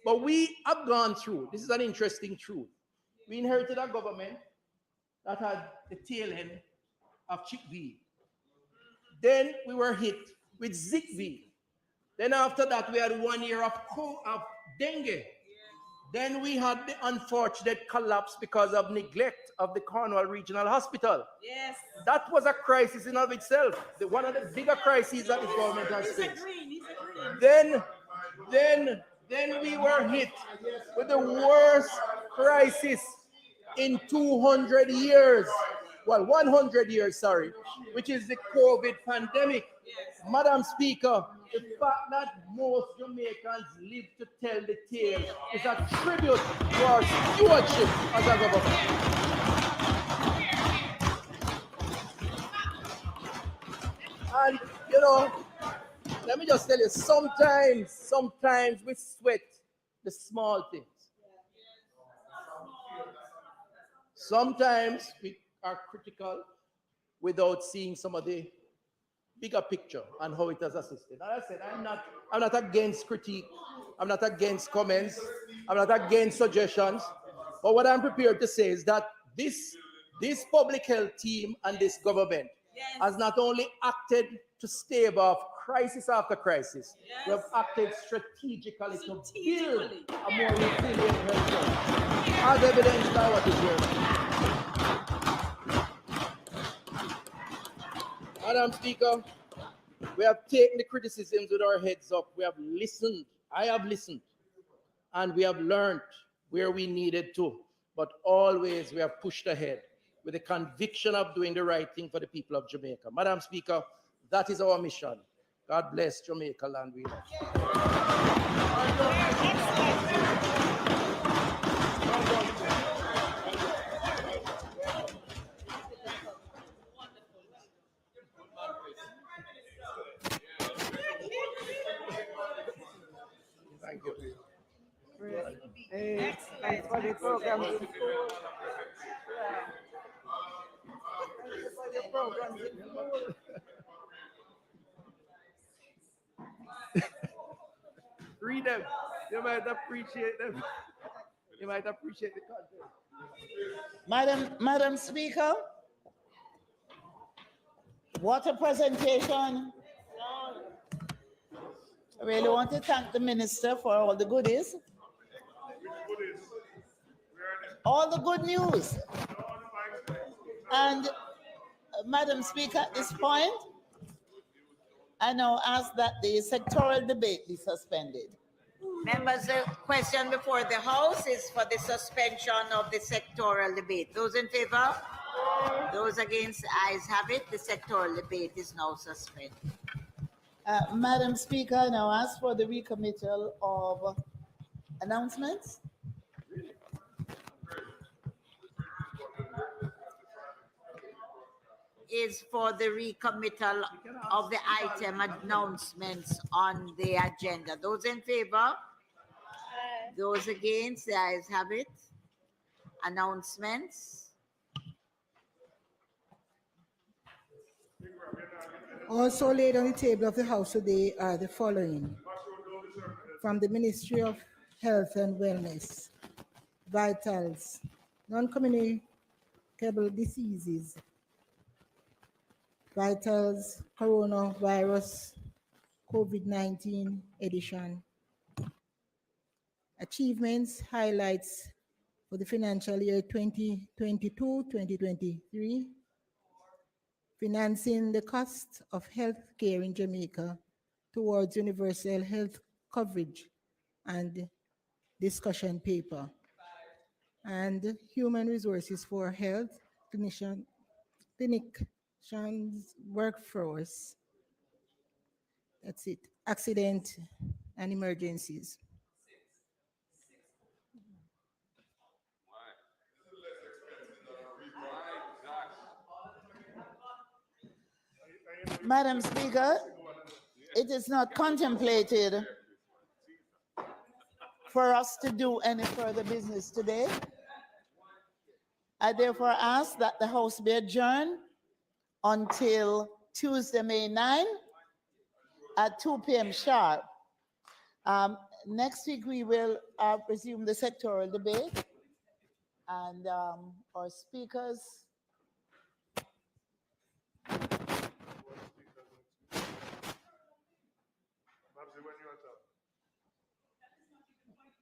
But we have gone through, this is an interesting truth. We inherited a government that had the tail end of Chick V. Then we were hit with Zik V. Then after that, we had 1 year of dengue. Then we had the unfortunate collapse because of neglect of the Cornwall Regional Hospital. Yes. That was a crisis in of itself. One of the bigger crises that this government has faced. Then we were hit with the worst crisis in 200 years. Well, 100 years, sorry, which is the COVID pandemic. Yes. Madam Speaker, the fact that most Jamaicans live to tell the tale is a tribute to our stewardship as a government. And, you know, let me just tell you, sometimes we sweat the small things. Sometimes we are critical without seeing some of the bigger picture and how it has assisted. As I said, I'm not against critique. I'm not against comments. I'm not against suggestions. But what I'm prepared to say is that this public health team and this government has not only acted to stave off crisis after crisis, we have acted strategically to build a more resilient health service, as evidenced by what is here. Madam Speaker, we have taken the criticisms with our heads up. We have listened. I have listened. And we have learned where we needed to. But always we have pushed ahead with the conviction of doing the right thing for the people of Jamaica. Madam Speaker, that is our mission. God bless Jamaica land we love. Thank you. Thanks for the program. Read them. You might appreciate them. You might appreciate the content. Madam Speaker, what a presentation. I really want to thank the minister for all the goodies. All the good news. And Madam Speaker, at this point, I now ask that the sectoral debate be suspended. Members, the question before the House is for the suspension of the sectoral debate. Those in favor? Those against? Ayes have it. The sectoral debate is now suspended. Madam Speaker, I now ask for the recommittal of announcements. is for the recommittal of the item announcements on the agenda. Those in favor? Those against? The ayes have it. Announcements. Also laid on the table of the House today are the following. From the Ministry of Health and Wellness, Vitals, non-communicable diseases, Vitals Coronavirus COVID-19 edition, achievements, highlights for the financial year 2022-2023, financing the cost of health care in Jamaica towards universal health coverage and discussion paper, and human resources for health clinicians workforce. That's it. Accident and emergencies. Madam Speaker, it is not contemplated for us to do any further business today. I therefore ask that the House be adjourned until Tuesday, May 9 at 2 p.m. sharp. Next week, we will resume the sectoral debate, and our speakers.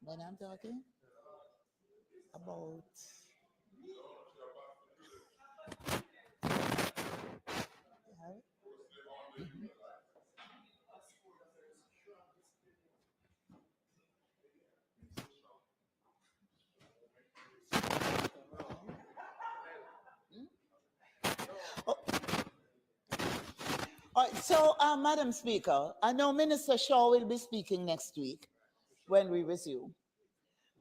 When I'm talking about So, Madam Speaker, I know Minister Shaw will be speaking next week when we resume.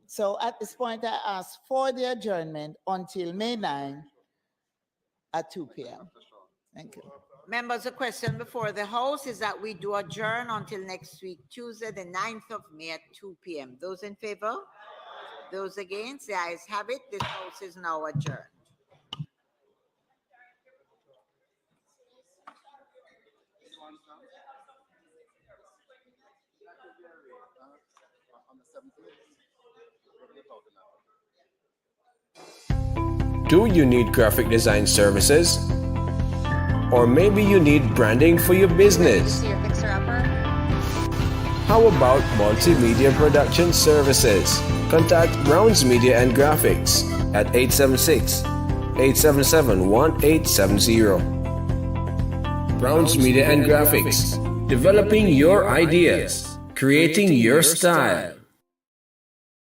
So at this point, I ask for the adjournment until May 9 at 2 p.m. Thank you. Members, a question before the House is that we do adjourn until next week, Tuesday, the 9th of May at 2 p.m. Those in favor? Those against? The ayes have it. This House is now adjourned. Do you need graphic design services? Or maybe you need branding for your business? How about multimedia production services? Contact Browns Media and Graphics at 876-877-1870. Browns Media and Graphics, developing your ideas, creating your style.